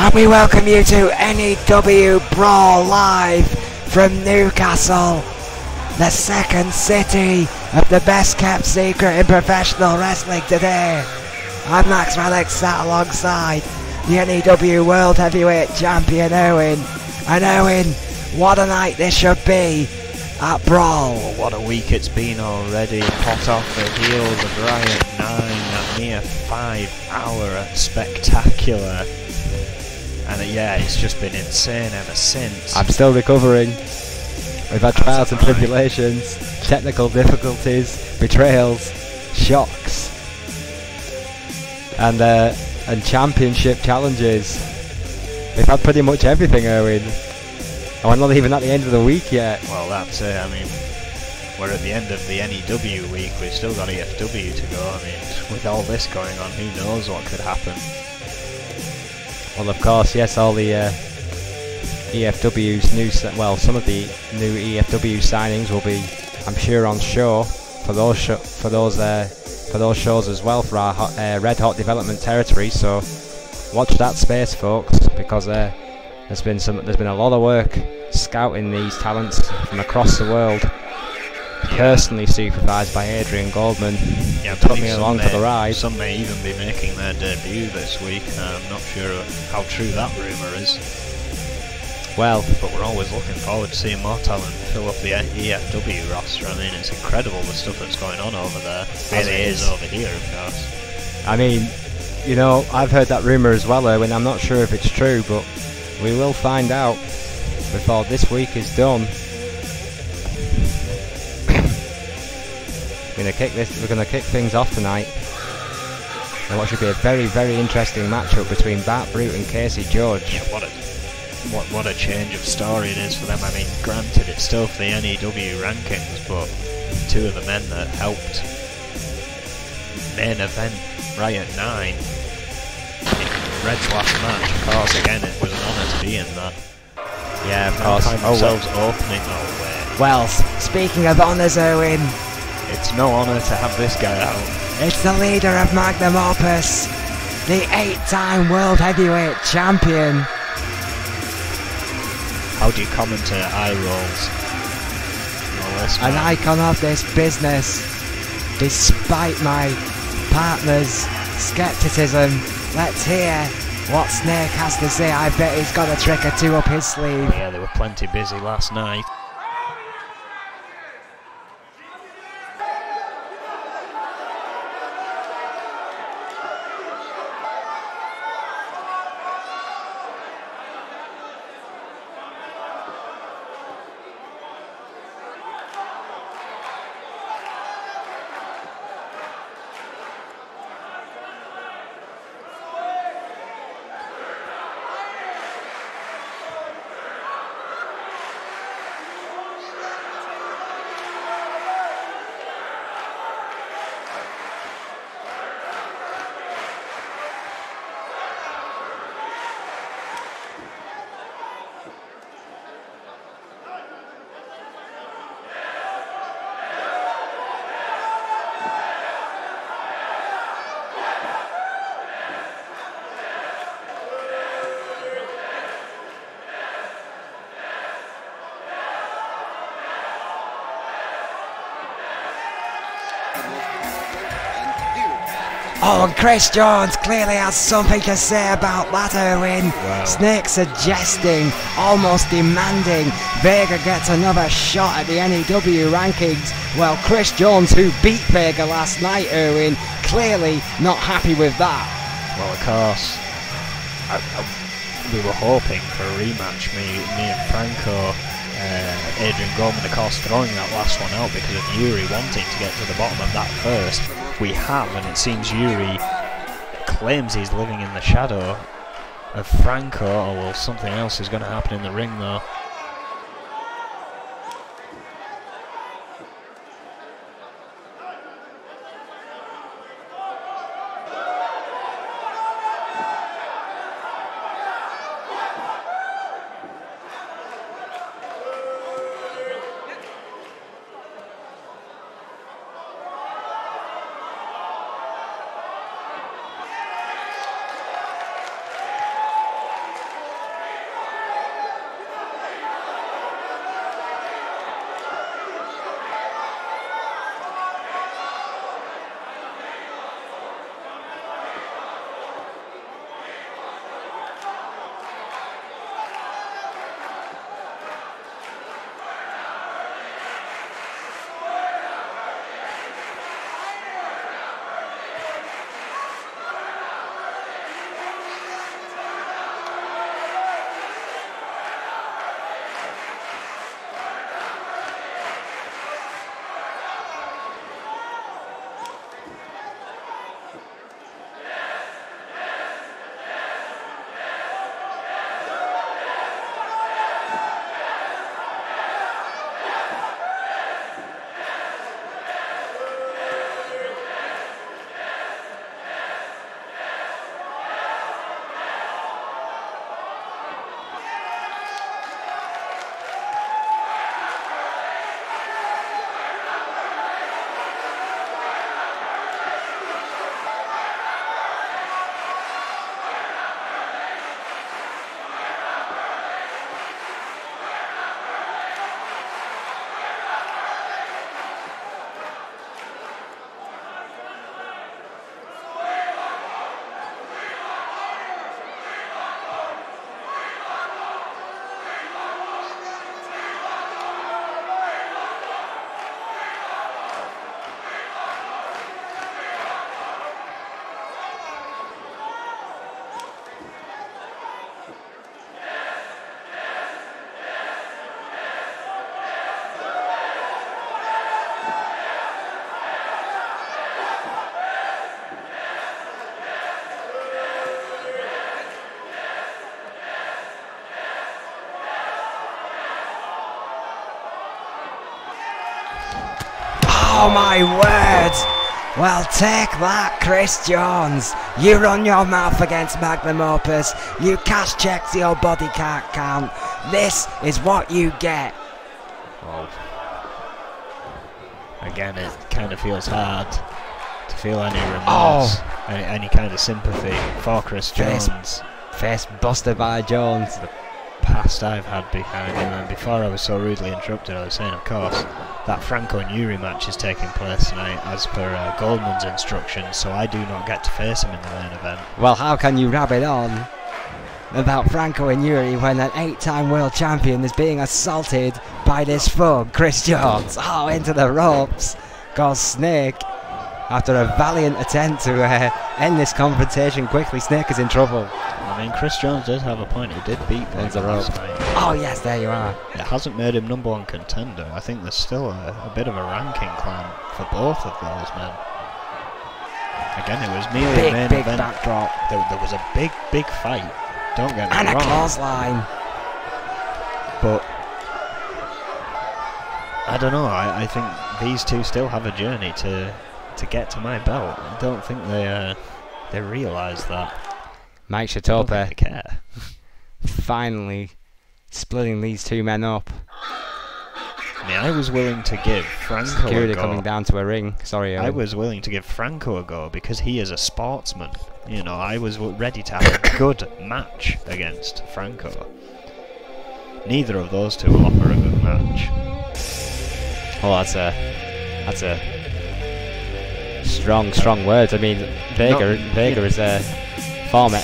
And we welcome you to N.E.W. Brawl live from Newcastle, the second city of the best kept secret in professional wrestling today. I'm Max Relic, sat alongside the N.E.W. World Heavyweight Champion Owen. And Owen, what a night this should be at Brawl. Well, what a week it's been already. Hot off the heels of Riot 9, that near 5 hour spectacular. And yeah, it's just been insane ever since. I'm still recovering. We've had trials and tribulations, technical difficulties, betrayals, shocks, and championship challenges. We've had pretty much everything, Owen. And we're not even at the end of the week yet. Well, that's it. I mean, we're at the end of the N.E.W. week. We've still got EFW to go. I mean, with all this going on, who knows what could happen. Well, of course, yes, all the EFW's new, some of the new EFW signings will be, I'm sure, on show for those shows as well for our Red Hot development territory. So watch that space, folks, because there's been a lot of work scouting these talents from across the world. Personally supervised by Adrian Goldman. Yeah, took me along for the ride. Some may even be making their debut this week. I'm not sure how true that rumour is. Well, but we're always looking forward to seeing more talent fill up the EFW roster. I mean, it's incredible the stuff that's going on over there. As it is over here, of course. I mean, you know, I've heard that rumour as well, Owen. I'm not sure if it's true, but we will find out before this week is done. We're gonna kick things off tonight. And what should be a very, very interesting matchup between Bart Brute and Casey George. Yeah, what a change of story it is for them. I mean, granted, it's still for the N.E.W. rankings, but two of the men that helped main event Riot 9 in Red's last match. Of course, again, it was an honour to be in that. Yeah, of course. Find themselves opening our way. Well, speaking of honours, Owen, it's no honour to have this guy out. It's the leader of Magnum Opus, the 8-time World Heavyweight Champion. How do you commentate eye rolls? An icon of this business, despite my partner's skepticism. Let's hear what Snake has to say. I bet he's got a trick or two up his sleeve. Yeah, they were plenty busy last night. Oh, and Chris Jones clearly has something to say about that, Owen. Wow. Snake suggesting, almost demanding, Vega gets another shot at the N.E.W. rankings. Well, Chris Jones, who beat Vega last night, Owen, clearly not happy with that. Well, of course, we were hoping for a rematch, me and Franco. Adrian Goldman, of course, throwing that last one out because of Yuri wanting to get to the bottom of that first. We have, and it seems Yuri claims he's living in the shadow of Franco, or well, something else is going to happen in the ring though. Oh my word! Well, take that, Chris Jones. You run your mouth against Magnum Opus. You cash checks your body can't count. This is what you get. Well, again, it kind of feels hard to feel any remorse, any kind of sympathy for Chris Jones. Face busted by Jones. The past I've had behind him, and before I was so rudely interrupted, I was saying, of course, that Franco and Yuri match is taking place tonight as per Goldman's instructions, so I do not get to face him in the main event. Well, how can you rabbit on about Franco and Yuri when an 8-time world champion is being assaulted by this thug, Chris Jones? Oh, into the ropes goes Snake. After a valiant attempt to end this confrontation quickly, Snake is in trouble. I mean, Chris Jones does have a point. He did beat Vega last night. Oh yes, there you are. It hasn't made him #1 contender. I think there's still a bit of a ranking climb for both of those men. Again, it was merely a main big event. Backdrop. There was a big fight. Don't get me and wrong. A clothesline. But I don't know. I think these two still have a journey to get to my belt. I don't think they realise that. Mike I don't think Shatopa they care. finally splitting these two men up. I mean, I was willing to give Franco Security a go. coming down to a ring. Sorry, I was willing to give Franco a go because he is a sportsman. You know, I was ready to have a good match against Franco. Neither of those two offer a good match. Oh, that's a strong words. I mean, Vega is a former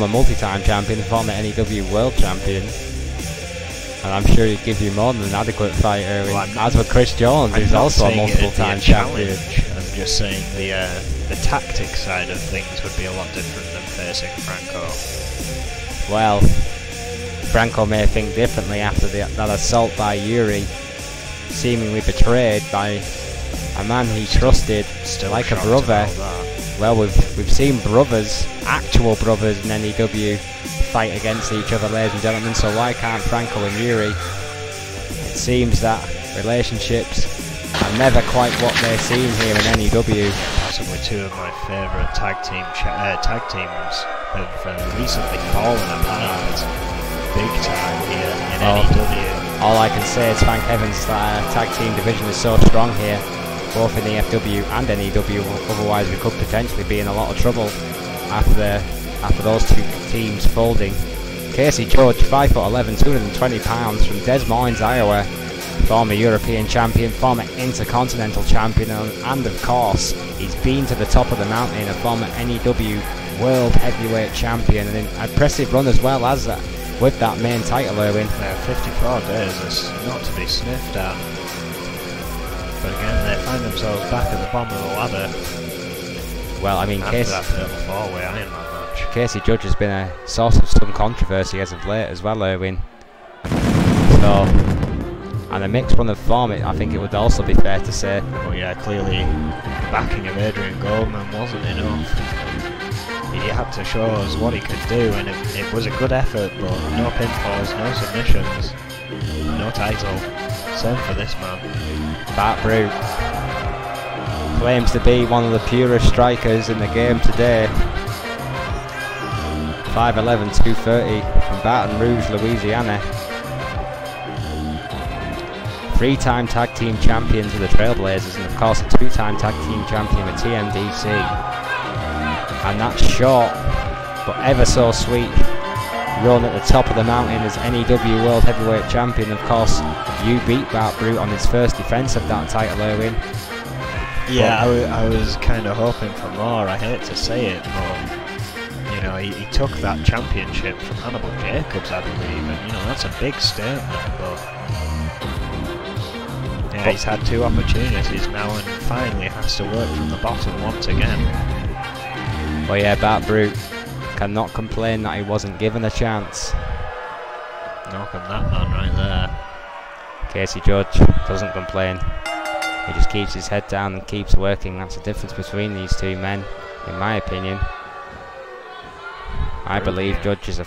multi-time champion, former N.E.W. world champion, and I'm sure he'd give you more than an adequate fighter. Well, as for Chris Jones, who's also a multiple-time champion. I'm just saying the tactic side of things would be a lot different than facing Franco. Well, Franco may think differently after that assault by Yuri, seemingly betrayed by a man he trusted like a brother. Well, we've seen brothers, actual brothers in N.E.W. fight against each other, ladies and gentlemen, so why can't Franco and Yuri? It seems that relationships are never quite what they seem here in N.E.W. Possibly two of my favourite tag teams have recently fallen apart big time here in N.E.W. All I can say is thank heavens that tag team division is so strong here, both in the FW and N.E.W. Otherwise we could potentially be in a lot of trouble after those two teams folding. Casey Judge, 5'11", 220 pounds, from Des Moines, Iowa, former European champion, former Intercontinental champion, and of course he's been to the top of the mountain, a former N.E.W. World Heavyweight champion, and an impressive run as well as with that main title, Erwin. 54 days is not to be sniffed at. But again, they find themselves back at the bottom of the ladder. Well, I mean, Casey Judge has been a source of some controversy as of late as well, Erwin. So, and a mixed run of form, I think it would also be fair to say. Well, yeah, clearly the backing of Adrian Goldman wasn't enough. He had to show us what he could do, and it was a good effort, but no pinfalls, no submissions, no title. Same for this man. Bart Brute claims to be one of the purest strikers in the game today. 5'11", 230 from Baton Rouge, Louisiana. 3-time tag team champions with the Trailblazers, and of course a 2-time tag team champion with TMDC. And that short but ever so sweet run at the top of the mountain as N.E.W. World Heavyweight Champion. Of course, you beat Bart Brute on his first defence of that title, Erwin. Yeah, I was kind of hoping for more. I hate to say it, but you know, he took that championship from Hannibal Jacobs, I believe, and you know, that's a big statement. But yeah, he's had 2 opportunities now, and finally has to work from the bottom once again. Well, yeah, Bart Brute cannot complain that he wasn't given a chance. Knock on that man right there. Casey Judge doesn't complain. He just keeps his head down and keeps working. That's the difference between these two men, in my opinion. I believe Judge is a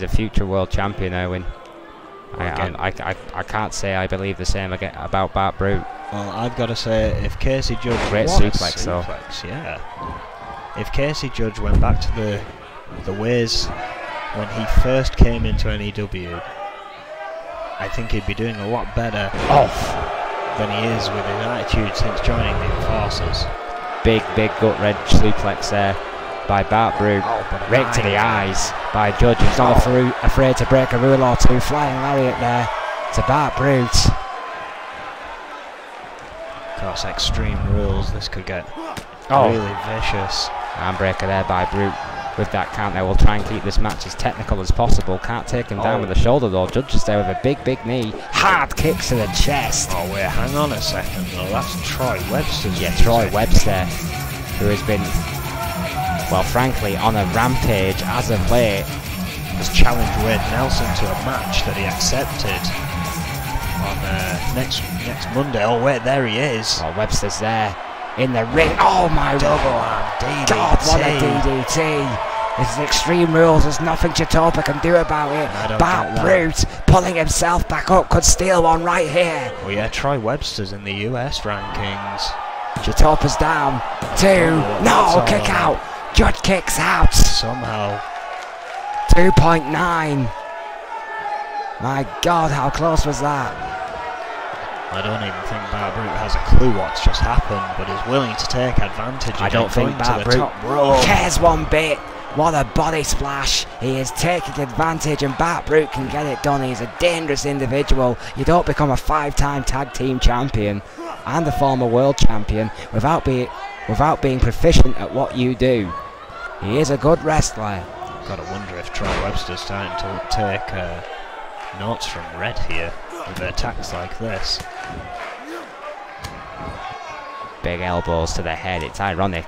future world champion, Erwin. I can't say I believe the same about Bart Brute. Well, I've got to say, if Casey Judge... Great what a suplex, though. Yeah. If Casey Judge went back to the ways when he first came into N.E.W, I think he'd be doing a lot better than he is with his attitude since joining the Enforcers. Big gut wrench suplex there by Bart Brute. Right to the eyes by Judge. He's not afraid to break a rule or two. Flying lariat there to Bart Brute. Of course, Extreme Rules, this could get really vicious. Handbreaker there by Brute. With that count there, we'll try and keep this match as technical as possible. Can't take him down with the shoulder though. Judge is there with a big knee. Hard kicks to the chest. Oh wait, hang on a second though. That's Troy Webster's music. Troy Webster, who has been, well, frankly, on a rampage as of late. Has challenged Wade Nelson to a match that he accepted on next Monday. Oh wait, there he is. Oh, Webster's there in the ring. Oh my DDT. God, what a DDT. It's Extreme Rules, there's nothing Chitopa can do about it. Bart Brute pulling himself back up, could steal one right here. Oh yeah, Troy Webster's in the US rankings. Chitopa's down. 2. No, kick out. Judge kicks out. Somehow. 2.9. My God, how close was that? I don't even think Bart Brute has a clue what's just happened, but is willing to take advantage. I don't think Bart Brute cares one bit. What a body splash. He is taking advantage, and Bart Brute can get it done. He's a dangerous individual. You don't become a 5-time tag team champion and a former world champion without being proficient at what you do. He is a good wrestler. Gotta wonder if Troy Webster's starting to take notes from Red here with attacks like this. Big elbows to the head. It's ironic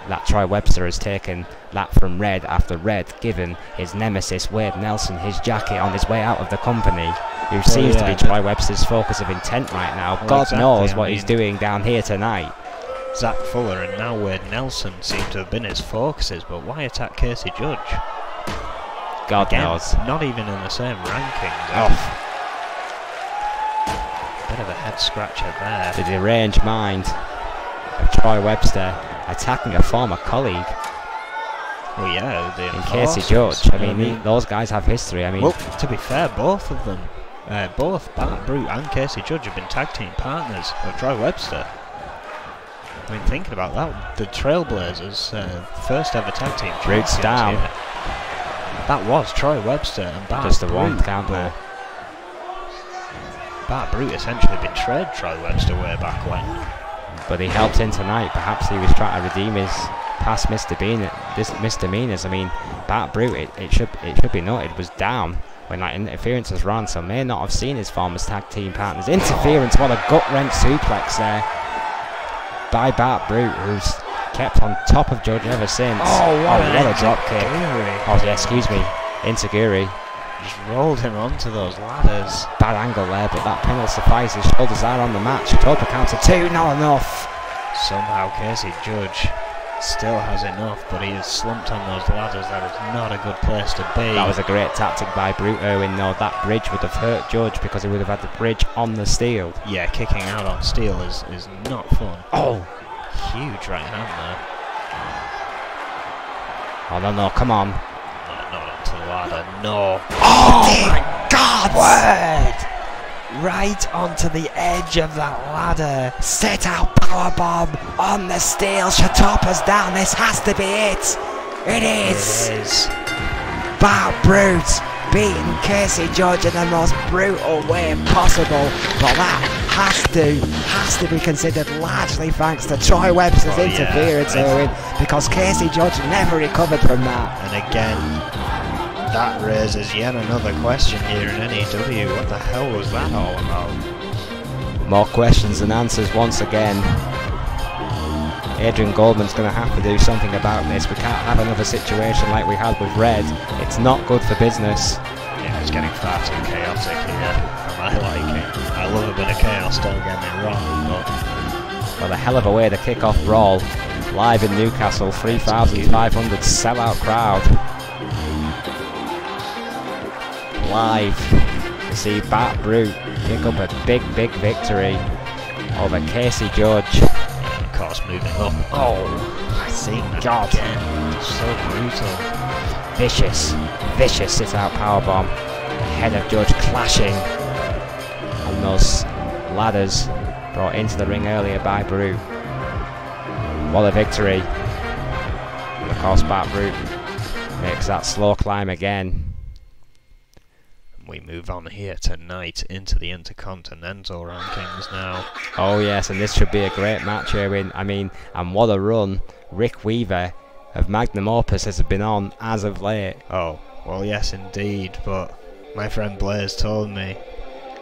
that Troy Webster has taken that from Red after Red given his nemesis Wade Nelson his jacket on his way out of the company, who seems to be Troy Webster's focus of intent right now. God knows what he's doing down here tonight. Zach Fuller and now Wade Nelson seem to have been his focuses, but why attack Casey Judge? God knows. Not even in the same rankings. Bit of a head scratcher there. The deranged mind of Troy Webster attacking a former colleague. Well, yeah, the in Casey Judge. I mean, those guys have history. I mean, well, to be fair, both of them, both Bart Brute and Casey Judge have been tag team partners of Troy Webster. I mean, thinking about that, the Trailblazers, first ever tag team champions. Brute's down. Yeah. That was Troy Webster and Bart just the Brute, one count there. Bart Brute essentially betrayed Troy Webster way back when. But he helped in tonight. Perhaps he was trying to redeem his past misdemeanors. I mean, Bart Brute, it should be noted, was down when that interference was run, so may not have seen his former tag team partners. Interference, what a gut-wrench suplex there by Bart Brute, who's kept on top of Judge ever since. Oh, what a drop kick. Oh, yeah, excuse me. Integuri. Just rolled him onto those ladders. Bad angle there, but that pin will suffice. His shoulders are on the match. Chitopa counter 2, not enough. Somehow Casey Judge still has enough, but he is slumped on those ladders. That is not a good place to be. That was a great tactic by Brute Irwin, though. That bridge would have hurt Judge because he would have had the bridge on the steel. Yeah, kicking out on steel is not fun. Oh! Huge right hand there. Oh, no, come on. Not onto the ladder, no. Oh my God! Word! Right onto the edge of that ladder. Sit out powerbomb on the steel. Chitopa's down. This has to be it. It is. It is. Bart Brute beating Casey Judge in the most brutal way possible. But that has to be considered largely thanks to Troy Webster's interference, Irwin, because Casey Judge never recovered from that. And again, that raises yet another question here in N.E.W. What the hell was that all about? More questions than answers once again. Adrian Goldman's going to have to do something about this. We can't have another situation like we had with Red. It's not good for business. Yeah, it's getting far too chaotic here. I like it. I love a bit of chaos, don't get me wrong, but... Well, a hell of a way to kick off Brawl. Live in Newcastle, 3,500 sellout crowd. Live to see Bart Brute pick up a big victory over Casey Judge. And of course, moving up. Oh, I think God. again. So brutal. Vicious sit-out powerbomb. Head of Judge clashing on those ladders brought into the ring earlier by Brute. What a victory. And of course, Brute makes that slow climb again. We move on here tonight into the Intercontinental rankings now. Oh yes, and this should be a great match, Erwin. I mean, and what a run Rick Weaver of Magnum Opus has been on as of late. Oh, well yes indeed, but my friend Blaze told me,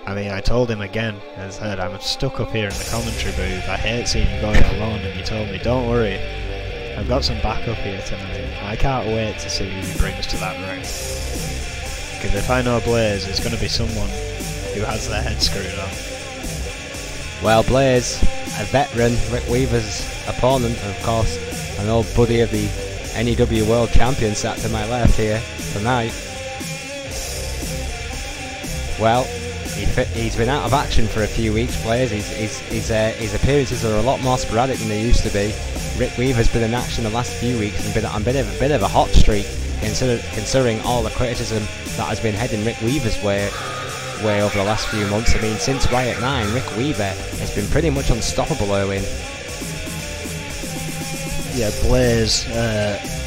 I told him again, as I said, I'm stuck up here in the commentary booth, I hate seeing you go it alone, and he told me, don't worry, I've got some backup here tonight. I can't wait to see who he brings to that ring. Because if I know Blaze, it's going to be someone who has their head screwed on. Well, Blaze, a veteran, Rick Weaver's opponent, and of course, an old buddy of the N.E.W. World Champion sat to my left here tonight. Well, he's been out of action for a few weeks, Blaze. His appearances are a lot more sporadic than they used to be. Rick Weaver's been in action the last few weeks and been on a bit of a hot streak, considering all the criticism that has been heading Rick Weaver's way over the last few months. I mean, since Riot 9, Rick Weaver has been pretty much unstoppable, Owen. Yeah, Blaze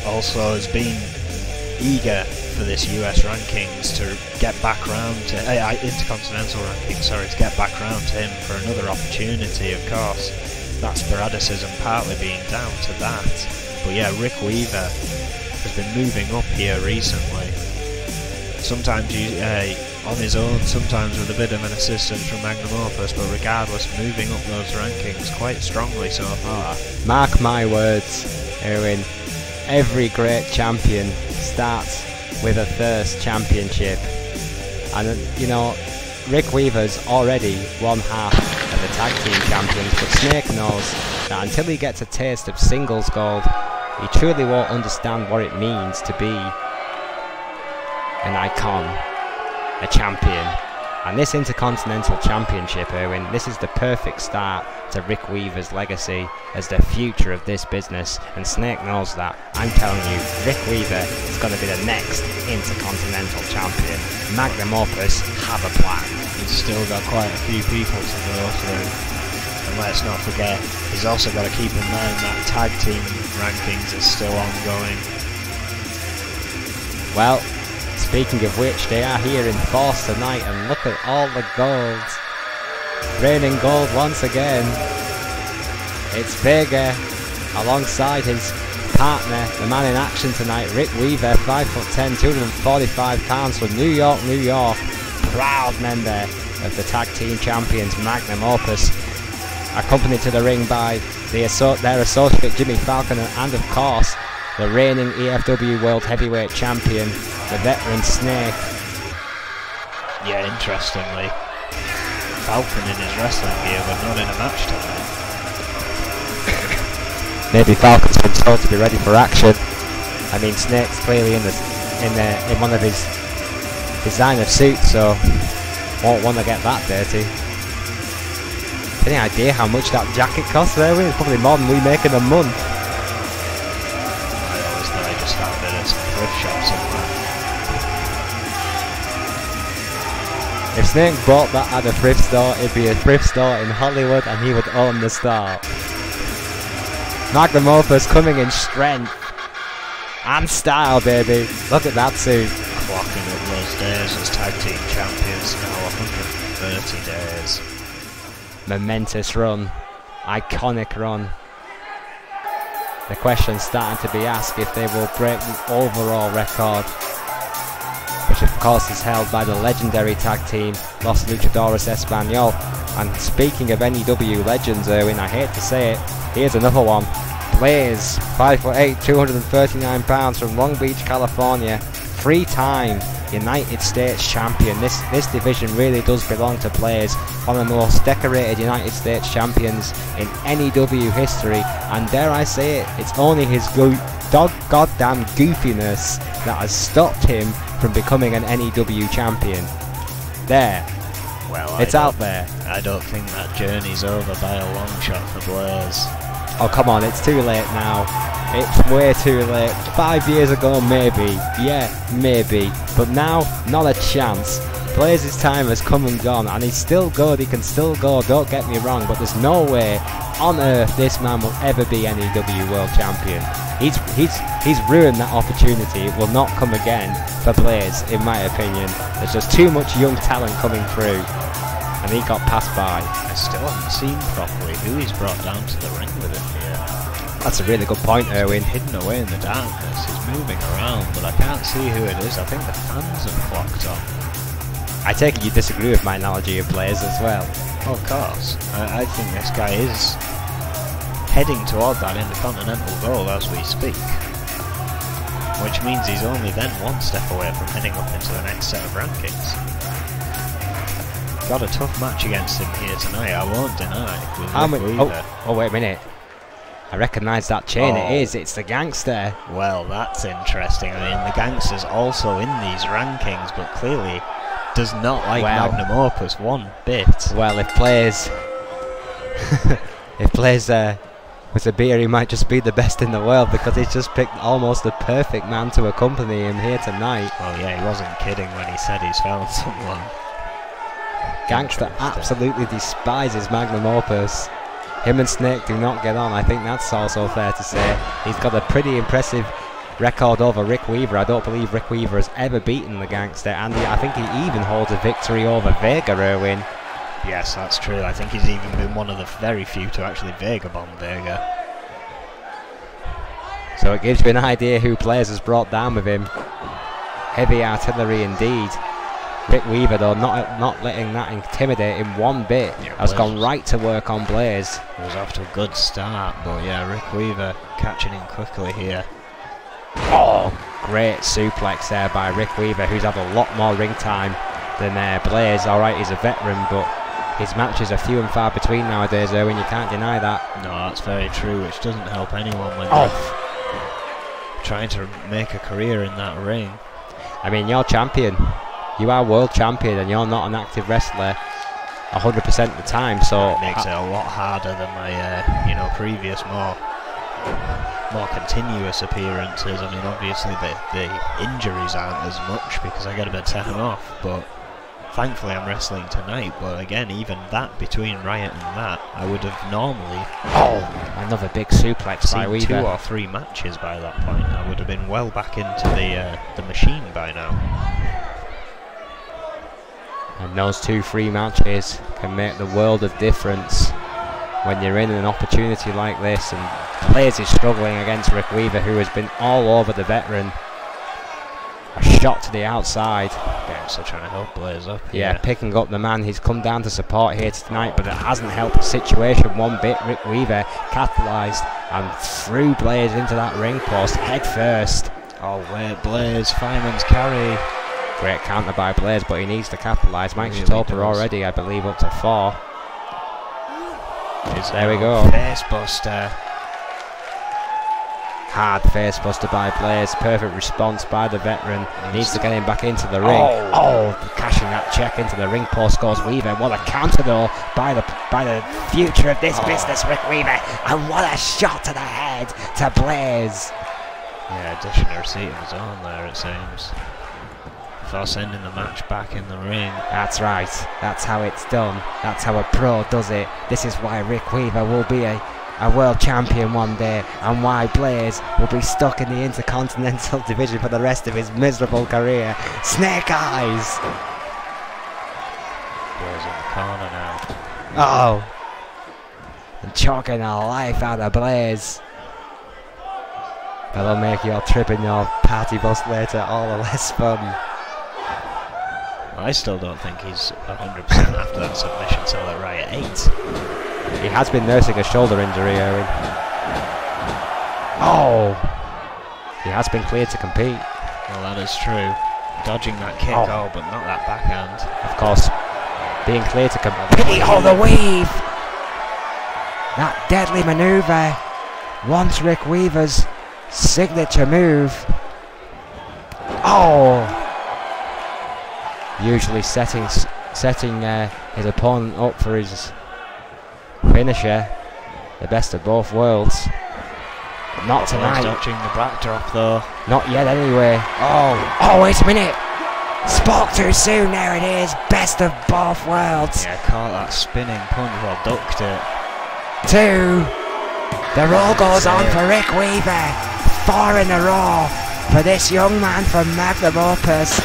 also has been eager for this US rankings to get back round to Intercontinental rankings, to get back round to him for another opportunity. Of course, that sporadicism partly being down to that. But yeah, Rick Weaver has been moving up here recently. Sometimes on his own, sometimes with a bit of an assistance from Magnum Opus, but regardless, moving up those rankings quite strongly so far. Mark my words, Erwin, every great champion starts with a first championship. And you know, Rick Weaver's already one half of the tag team champions, but Snake knows that until he gets a taste of singles gold, he truly won't understand what it means to be an icon, a champion. And this Intercontinental Championship, Erwin, this is the perfect start to Rick Weaver's legacy as the future of this business, and Snake knows that. I'm telling you, Rick Weaver is going to be the next Intercontinental Champion. Magnum Opus have a plan. He's still got quite a few people to go through. And let's not forget, he's also got to keep in mind that tag team rankings is still ongoing. Well, speaking of which, they are here in force tonight, and look at all the gold. Reigning gold once again. It's Vega alongside his partner, the man in action tonight, Rick Weaver, 5'10", 245 pounds from New York, New York. Proud member of the tag team champions, Magnum Opus. Accompanied to the ring by their associate Jimmy Falcon, and of course the reigning EFW World Heavyweight Champion, the veteran Snake. Yeah, interestingly, Falcon in his wrestling gear, but not in a match tonight. Maybe Falcon's been told to be ready for action. I mean, Snake's clearly in one of his designer suits, so won't want to get that dirty. Any idea how much that jacket costs there? It's probably more than we make in a month. I always thought I just found it at some thrift shop somewhere. If Snake bought that at a thrift store, it'd be a thrift store in Hollywood and he would own the store. Magnum Opus coming in strength and style, baby. Look at that suit. Clocking up those days as tag team champions, now 130 days. Momentous run, iconic run. The question's starting to be asked if they will break the overall record, which of course is held by the legendary tag team Los Luchadores Español. And speaking of N.E.W. legends, Erwin, I hate to say it, here's another one. Blaze, 5'8", 239 pounds from Long Beach, California, 3-time United States champion. This division really does belong to Blaze, one of the most decorated United States champions in N.E.W. history, and dare I say it, it's only his goddamn goofiness that has stopped him from becoming an N.E.W. champion. There, Well, It's out there. I don't think that journey's over by a long shot for Blaze. Oh, come on, it's too late now. It's way too late. 5 years ago, maybe. Yeah, maybe. But now, not a chance. Blaze's time has come and gone, and he's still good. He can still go, don't get me wrong, but there's no way on earth this man will ever be N.E.W. World Champion. He's ruined that opportunity. It will not come again for Blaze, in my opinion. There's just too much young talent coming through, and he got passed by. I still haven't seen properly who he's brought down to the ring with him here. That's a really good point, Erwin. Hidden away in the darkness, he's moving around, but I can't see who it is. I think the fans have clocked on. I take it you disagree with my analogy of Blaze as well. Oh, of course. I think this guy is heading toward that Intercontinental goal as we speak. Which means he's only then one step away from heading up into the next set of rankings. Got a tough match against him here tonight, I won't deny. Oh, wait a minute. I recognise that chain. Oh. It is. It's the Gangster. Well, that's interesting. I mean, the Gangster's also in these rankings, but clearly does not like Magnum Opus one bit. Well, if Blaze was a beer, he might just be the best in the world, because he's just picked almost the perfect man to accompany him here tonight. Well, yeah, he wasn't kidding when he said he's found someone. Gangster absolutely despises Magnum Opus. Him and Snake do not get on. I think that's also fair to say. He's got a pretty impressive record over Rick Weaver. I don't believe Rick Weaver has ever beaten the Gangster, and I think he even holds a victory over Vega, Erwin. Yes, that's true. I think he's even been one of the very few to actually Vega-bomb Vega. So it gives you an idea who Blaze has brought down with him. Heavy artillery indeed. Rick Weaver, though, not letting that intimidate him one bit, has gone right to work on Blaze. He was off to a good start, but yeah, Rick Weaver catching him quickly here. Oh, great suplex there by Rick Weaver, who's had a lot more ring time than Blaze. Alright, he's a veteran, but his matches are few and far between nowadays, Erwin. You can't deny that. No, that's very true, which doesn't help anyone when trying to make a career in that ring. I mean, you're champion. You are world champion, and you're not an active wrestler 100% of the time, so it makes it a lot harder than my previous more continuous appearances. I mean, obviously the injuries aren't as much because I get a bit of time off, but thankfully I'm wrestling tonight. But again, even that, between Riot and that, I would have normally another big suplex by Weaver. 2 or 3 matches by that point. I would have been well back into the machine by now. And those 2-3 matches can make the world of difference when you're in an opportunity like this. And Blaze is struggling against Rick Weaver, who has been all over the veteran. A shot to the outside. Yeah, so trying to help Blaze up. Yeah, picking up the man he's come down to support here tonight, but it hasn't helped the situation one bit. Rick Weaver capitalised and threw Blaze into that ring post head first. Oh, wait, Blaze, fireman's carry. Great counter by Blaze, but he needs to capitalise. Mike Stoper already, I believe, up to 4. There we go. Facebuster. Hard facebuster by Blaze. Perfect response by the veteran. Needs to get him back into the ring. Cashing that check into the ring post goes Weaver. What a counter though by the future of this business, Rick Weaver. And what a shot to the head to Blaze. Yeah, dishing a receipt of his own there, it seems. For sending the match back in the ring. That's right. That's how it's done. That's how a pro does it. This is why Rick Weaver will be a world champion one day, and why Blaze will be stuck in the Intercontinental division for the rest of his miserable career. Snake Eyes! Blaze in the corner now. Oh! And choking the life out of Blaze. That'll make your trip in your party bus later all the less fun. I still don't think he's 100% after that submission cell at Riot 8. He has been nursing a shoulder injury, Erwin. Oh! He has been cleared to compete. Well, that is true. Dodging that kick, but not that backhand. Of course, being cleared to compete. Oh, the weave! That deadly manoeuvre. Once Rick Weaver's signature move. Oh! Usually setting his opponent up for his finisher, the best of both worlds. But not tonight. Dodging the backdrop though. Not yet anyway. Oh, wait a minute. Spoke too soon, there it is. Best of both worlds. Yeah, caught that spinning punch, well ducked it. 2. The roll goes on for Rick Weaver. 4 in a row for this young man from Magnum Opus.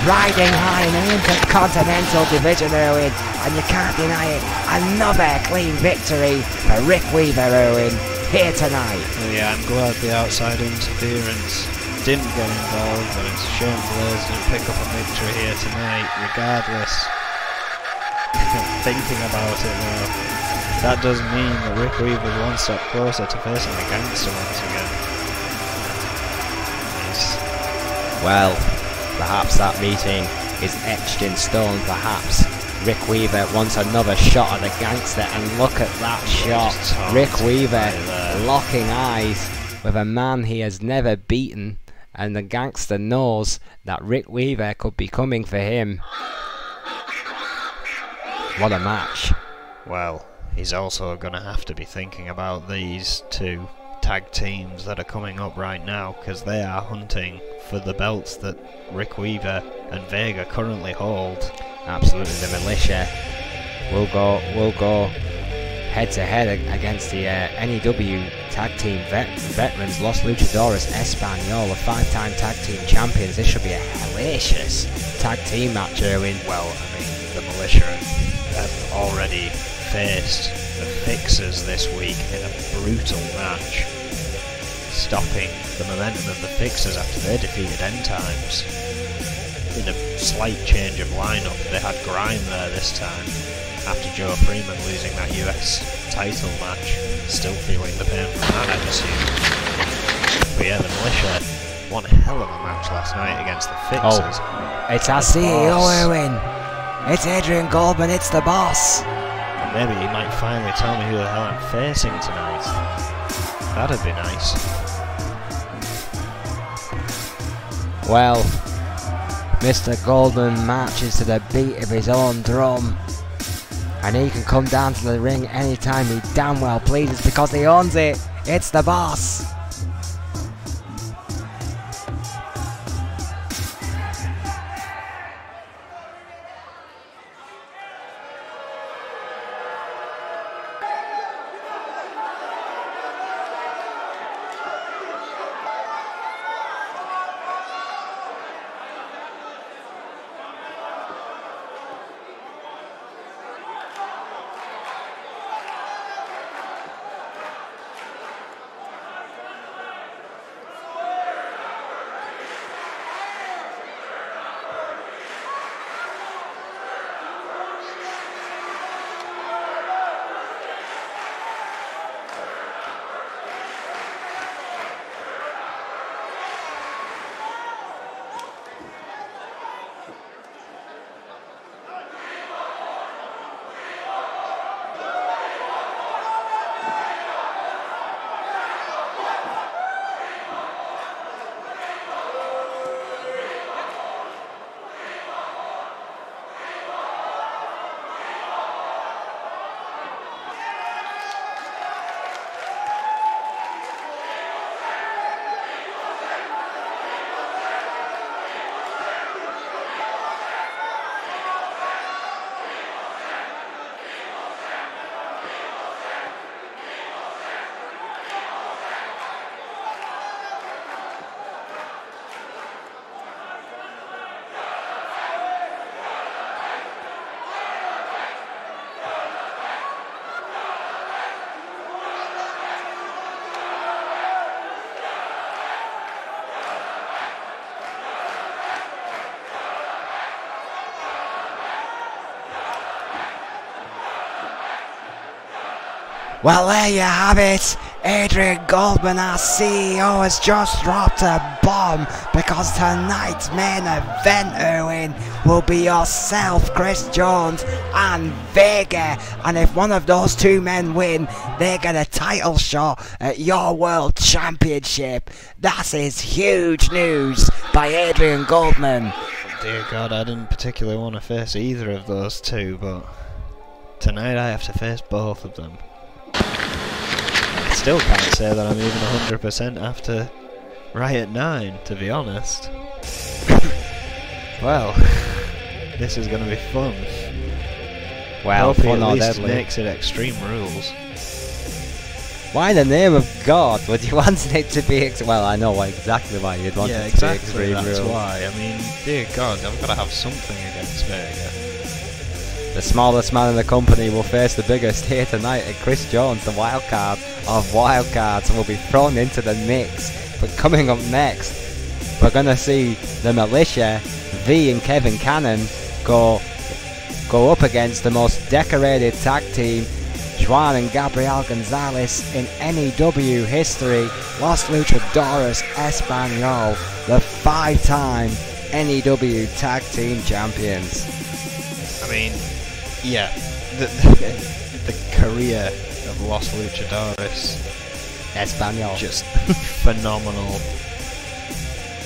Riding high in the Intercontinental Division, Owen, and you can't deny it. Another clean victory for Rick Weaver, Owen, here tonight. Well, yeah, I'm glad the outside interference didn't get involved, but it's a shame Blaze didn't pick up a victory here tonight, regardless. Thinking about it though, that does mean that Rick Weaver's one step closer to facing the Gangster once again. Nice. Well, perhaps that meeting is etched in stone. Perhaps Rick Weaver wants another shot at the Gangster, and look at that shot. Rick Weaver locking eyes with a man he has never beaten, and the Gangster knows that Rick Weaver could be coming for him. What a match. Well, he's also going to have to be thinking about these two tag teams that are coming up right now, because they are hunting for the belts that Rick Weaver and Vega currently hold. Absolutely, the Militia will go head to head against the N.E.W. tag team veterans, Los Luchadores Espanol, the 5-time tag team champions. This should be a hellacious tag team match, Erwin. Well, I mean, the Militia have already faced the Fixers this week in a brutal match, stopping the momentum of the Fixers after they defeated End Times. In a slight change of lineup, they had Grime there this time, after Joe Freeman losing that US title match. Still feeling the pain from that, I'd assume. But yeah, the Militia won a hell of a match last night against the Fixers. It's our CEO, Owen. It's Adrian Goldman, it's the boss. Maybe he might finally tell me who the hell I'm facing tonight. That'd be nice. Well, Mr. Goldman marches to the beat of his own drum, and he can come down to the ring anytime he damn well pleases because he owns it. It's the boss. Well, there you have it. Adrian Goldman, our CEO, has just dropped a bomb, because tonight's main event, Erwin, will be yourself, Chris Jones, and Vega. And if one of those two men win, they get a title shot at your World Championship. That is huge news by Adrian Goldman. Dear God, I didn't particularly want to face either of those two, but Tonight I have to face both of them. I still can't say that I'm even 100% after Riot 9, to be honest. Well, this is going to be fun. Well, Hope he fun at or least deadly. makes it Extreme Rules. Why in the name of God would you want it to be... Well, I know exactly why you'd want it to be Extreme that's Rules. why. I mean, dear God, I've got to have something against Vega. The smallest man in the company will face the biggest here tonight, and Chris Jones, the wildcard of wildcards, will be thrown into the mix. But coming up next, we're going to see the Militia, V and Kevin Cannon, go up against the most decorated tag team, Juan and Gabriel Gonzalez, in N.E.W. history, Los Luchadores Español, the 5-time N.E.W. Tag Team Champions. I mean, yeah, the career of Los Luchadores Español. just phenomenal.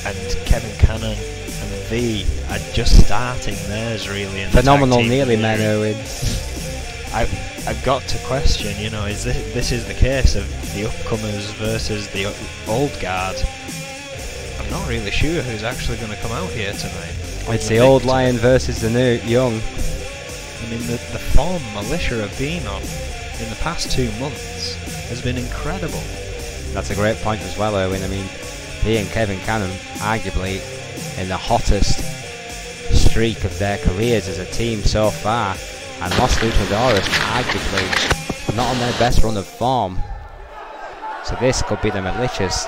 And Kevin Cannon and V are just starting theirs really. In Phenomenal the tag team nearly career. men, Owen. I've got to question, you know, is this is the case of the upcomers versus the old guard? I'm not really sure who's actually going to come out here tonight. It's the old lion versus the new young. I mean, the form Militia have been on in the past 2 months has been incredible. That's a great point as well, Owen. I mean, he and Kevin Cannon, arguably in the hottest streak of their careers as a team so far, and Los Luchadores arguably not on their best run of form. So this could be the Militia's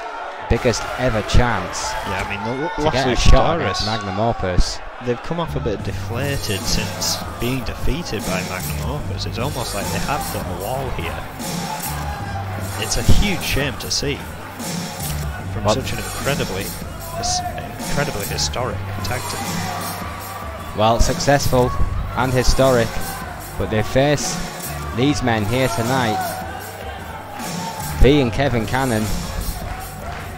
biggest ever chance Yeah, I mean, the to Los get a shot Luchadores, against Magnum Opus. they've come off a bit deflated since being defeated by Magnum Opus. It's almost like they have hit a wall here. It's a huge shame to see from such an incredibly historic tag team. Well, successful and historic, but they face these men here tonight. V and Kevin Cannon.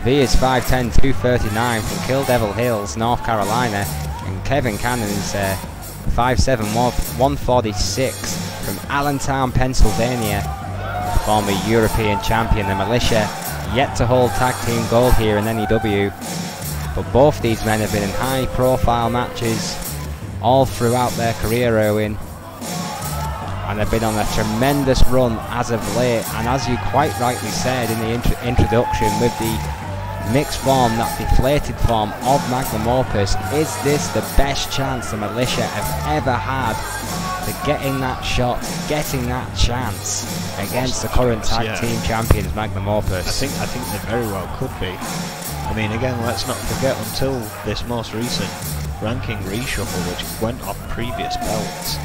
V is 5'10", 239 from Kill Devil Hills, North Carolina, and Kevin Cannon is 5'7", 146 from Allentown, Pennsylvania. Former European champion, the Militia, yet to hold tag team gold here in N.E.W. But both these men have been in high profile matches all throughout their career, Owen, and they've been on a tremendous run as of late. And as you quite rightly said in the introduction, with the mixed form, that deflated form of Magnum Opus, is this the best chance the Militia have ever had to getting that shot, getting that chance against the current tag team champions, Magnum Opus? I think they very well could be. I mean, again, let's not forget, until this most recent ranking reshuffle, which went off previous belts,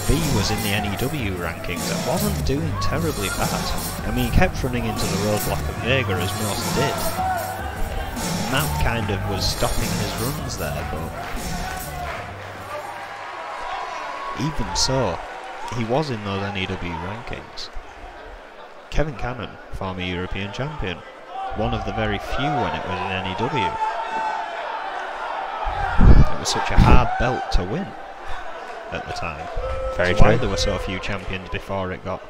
V was in the N.E.W. rankings and wasn't doing terribly bad. I mean, he kept running into the roadblock of Vega, as most did. And that kind of was stopping his runs there, but even so, he was in those N.E.W. rankings. Kevin Cannon, former European champion, one of the very few when it was in N.E.W. It was such a hard belt to win at the time. Very That's why true. there were so few champions before it got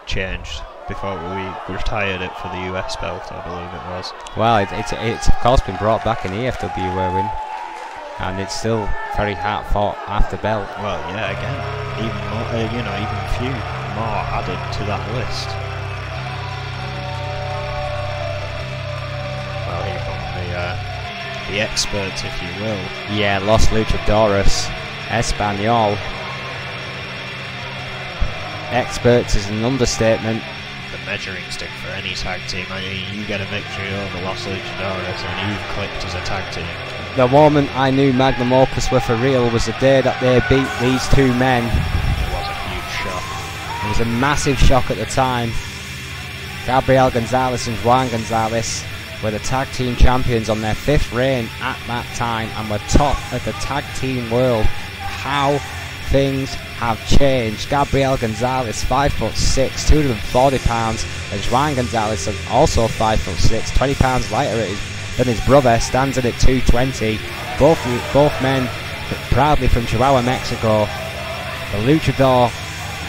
changed, before we retired it for the US belt, I believe it was. Well, it's of course been brought back in EFW, Owen, and it's still very hard fought after belt. Well, yeah, again, even more, even a few more added to that list. Well, here come the experts, if you will. Yeah, Los Luchadores Español. Experts is an understatement. The measuring stick for any tag team. I mean, you get a victory over Los Luchadores and you've clicked as a tag team. The moment I knew Magnum Opus were for real was the day that they beat these two men. It was a huge shock. It was a massive shock at the time. Gabriel Gonzalez and Juan Gonzalez were the tag team champions on their 5th reign at that time and were top of the tag team world. How things have changed. Gabriel Gonzalez, 5'6", 240 pounds, and Juan Gonzalez, also 5'6", 20 pounds lighter than his brother, stands in at 220. Both men proudly from Chihuahua, Mexico. The Luchador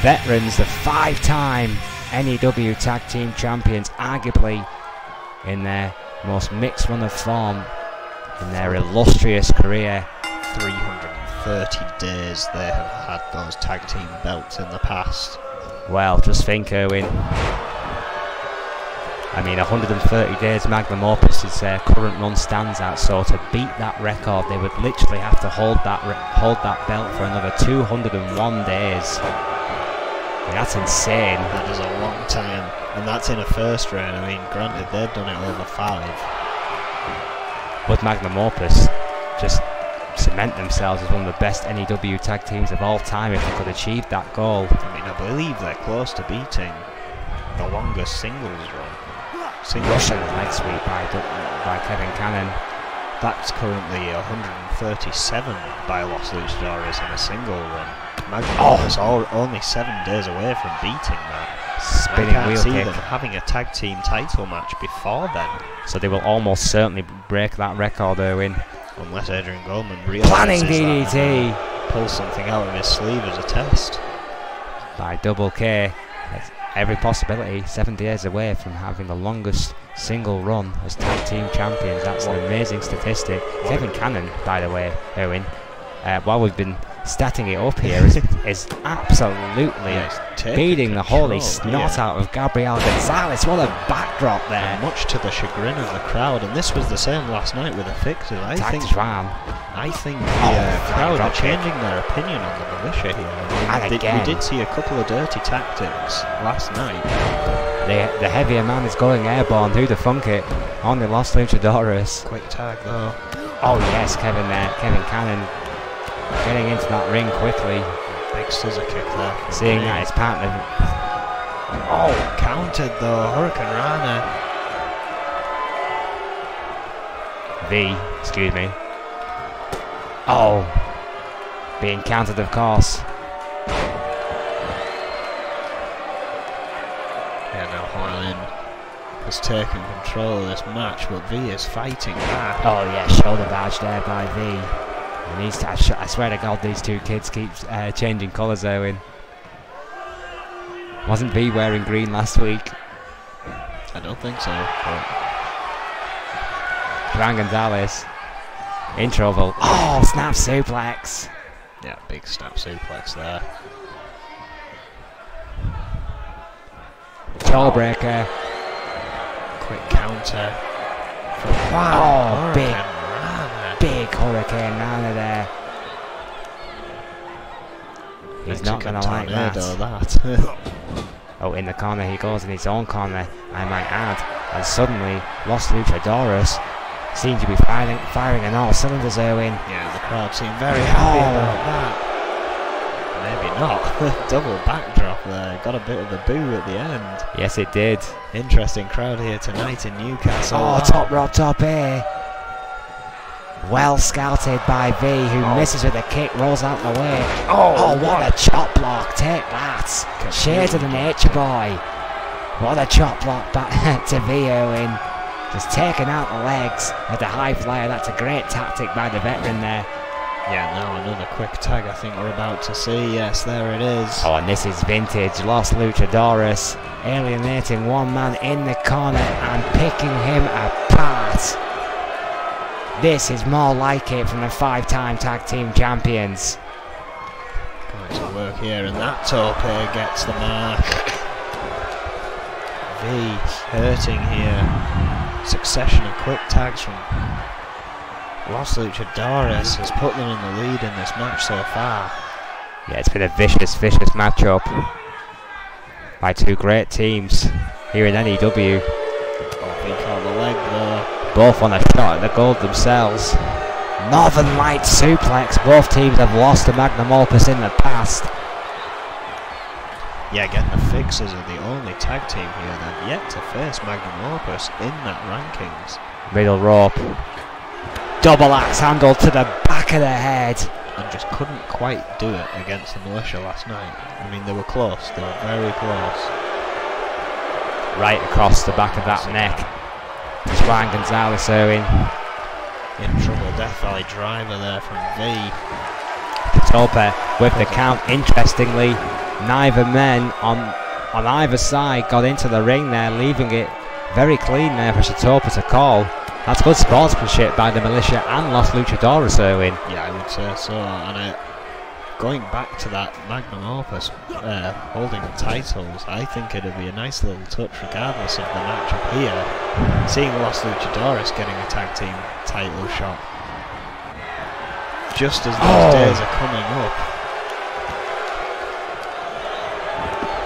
veterans, the 5-time N.E.W. Tag Team Champions, arguably in their most mixed run of form in their illustrious career. 330 days they have had those tag team belts in the past. Well, just think, Erwin. I mean, 130 days Magnum Opus's current run stands at, so to beat that record, they would literally have to hold that belt for another 201 days. I mean, that's insane. That is a long time, and that's in a first reign. I mean, granted, they've done it over 5. But Magnum Opus just cement themselves as one of the best N.E.W. tag teams of all time if they could achieve that goal. I mean, I believe they're close to beating the longest singles run. Russian leg sweep by Kevin Cannon. That's currently 137 by Los Luchadores in a single run. Magnum Opus only 7 days away from beating that. Spinning I can't wheel see kick. them having a tag team title match before then. So they will almost certainly break that record, Erwin. Unless Adrian Goldman realizes Planning DDT that pulls something out of his sleeve as a test. By Double K. Every possibility, 7 days away from having the longest single run as tag team champions. That's an amazing statistic. Kevin Cannon, by the way, Owen, while we've been statting it up here, is absolutely beating the holy snot out of Gabriel Gonzalez. What a backdrop there. And much to the chagrin of the crowd, and this was the same last night with the fixers. I think the crowd are changing their opinion on the militia here. I mean, we did see a couple of dirty tactics last night. The heavier man is going airborne. Who'd have thunk it? Only Los Luchadores. Quick tag though. Oh yes, Kevin Cannon getting into that ring quickly. Big scissor kick there. Seeing that his partner. Oh, countered though. Hurricane Rana. Excuse me. Oh, being countered, of course. Yeah, now Harlan has taken control of this match, but V is fighting back. Oh yeah, shoulder badge there by V. And I swear to God, these two kids keep changing colours, Owen. Wasn't V wearing green last week? I don't think so. Juan Gonzalez. Intro. Oh, snap suplex. Yeah, big snap suplex there. Jawbreaker. Quick counter. Wow, big Hurricane Rana there. He's not going to like that. Oh, in the corner he goes, in his own corner, I might add. And suddenly, Los Luchadores seem to be firing on all cylinders, Erwin. Yeah, the crowd seem very happy about that. Maybe not. Double backdrop there. Got a bit of a boo at the end. Yes, it did. Interesting crowd here tonight in Newcastle. Oh, top rope, top here. Well scouted by V, who misses with a kick, rolls out the way. Oh, what a chop block. Take that. Shades of the Nature Boy. What a chop block back to V, Owen. Just taking out the legs of the high flyer. That's a great tactic by the veteran there. Yeah, now another quick tag I think we're about to see. Yes, there it is. Oh, and this is vintage. Los Luchadores alienating one man in the corner and picking him apart. This is more like it from the 5-time tag team champions. Going to work here, and that tope gets the mark. V hurting here. Succession of quick tags from Los Luchadores has put them in the lead in this match so far. Yeah, it's been a vicious matchup by two great teams here in N.E.W. Oh, V caught the leg though. Both on a shot at the gold themselves. Northern Light suplex. Both teams have lost to Magnum Opus in the past. Yeah, again, the Fixers are the only tag team here that have yet to face Magnum Opus in that rankings. Middle rope. Double axe handle to the back of the head. And just couldn't quite do it against the militia last night. I mean, they were close. They were very close. Right across the back of that neck. Juan Gonzalez Owen. In trouble, Death Valley driver there from V. Topa with the count. Interestingly, neither men on either side got into the ring there, leaving it very clean there for Shatopa to call. That's good sportsmanship by the Militia and Los Luchadores, Erwin. Yeah, I would say so. And going back to that magnum opus, holding the titles, I think it'd be a nice little touch regardless of the matchup here. Seeing Los Luchadores getting a tag team title shot just as those days are coming up.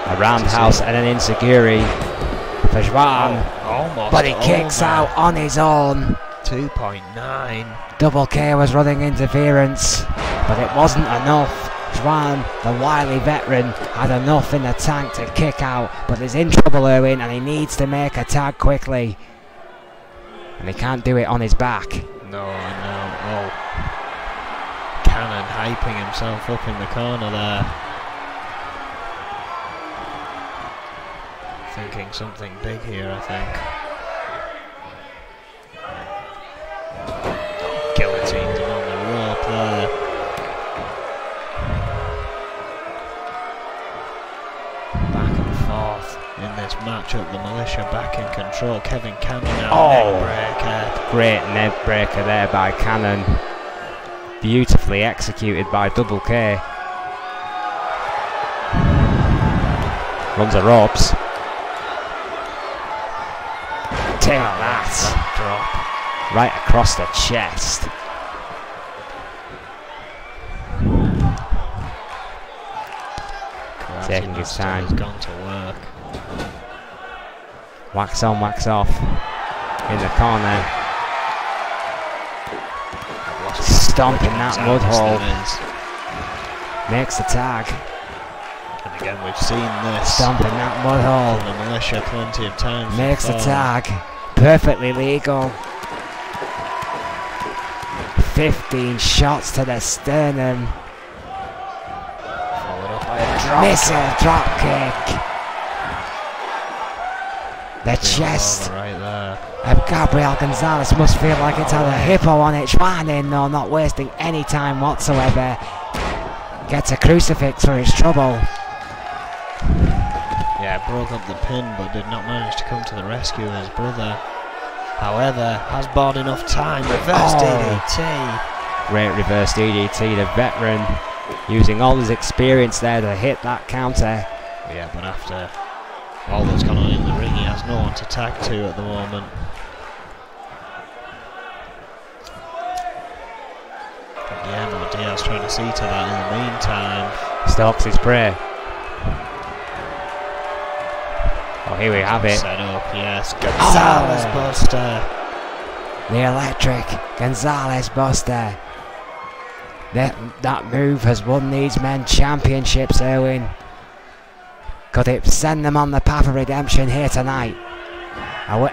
A roundhouse and an insecurity for Juan. Almost. But he kicks out on his own. 2.9. Double K was running interference, but it wasn't enough. Juan, the wily veteran, had enough in the tank to kick out, but he's in trouble, Erwin, and he needs to make a tag quickly. And he can't do it on his back. No. Oh. Cannon hyping himself up in the corner there. Thinking something big here, I think. Guillotined him on the rope there. Back and forth in this matchup. The Militia back in control. Kevin Cannon now neck breaker. Great neck breaker there by Cannon. Beautifully executed by Double K. Runs the ropes. Take that. Drop. Right across the chest. Taking his time. He's gone to work. Wax on, wax off. In the corner. Stomping that mud hole. Makes the tag. And again, we've seen this. Stomping that mud hole. The Militia plenty of times. Makes the tag. Perfectly legal. 15 shots to the sternum. Followed up by a drop. Missile drop kick. The chest right there. of Gabriel Gonzalez must feel like it's had a hippo on it. Juan in though, not wasting any time whatsoever. Gets a crucifix for his trouble. Yeah, broke up the pin but did not manage to come to the rescue of his brother. However, has bought enough time. Reverse DDT. Great reverse DDT, the veteran using all his experience there to hit that counter. Yeah, but after all that's gone on in the ring, he has no one to tag to at the moment. But Guillermo Diaz trying to see to that in the meantime. Stalks his prey. Oh, here we have it. Set up, yes. Gonzalez Buster. The electric Gonzalez Buster. That move has won these men championships, Erwin. Could it send them on the path of redemption here tonight?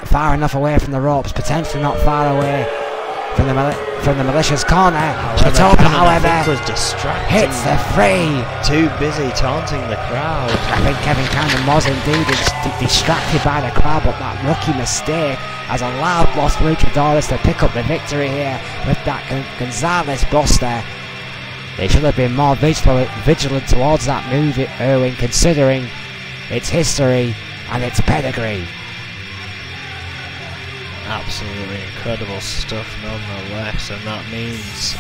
Far enough away from the ropes, potentially not far away from the Militia's corner. Shatopa, however, was distracted. hits the free. Too busy taunting the crowd. I think Kevin Cannon was indeed distracted by the crowd, but that rookie mistake has allowed Los Luchadores to pick up the victory here with that Gonzalez Buster. They should have been more vigilant towards that move, Erwin, considering its history and its pedigree. Absolutely incredible stuff nonetheless, and that means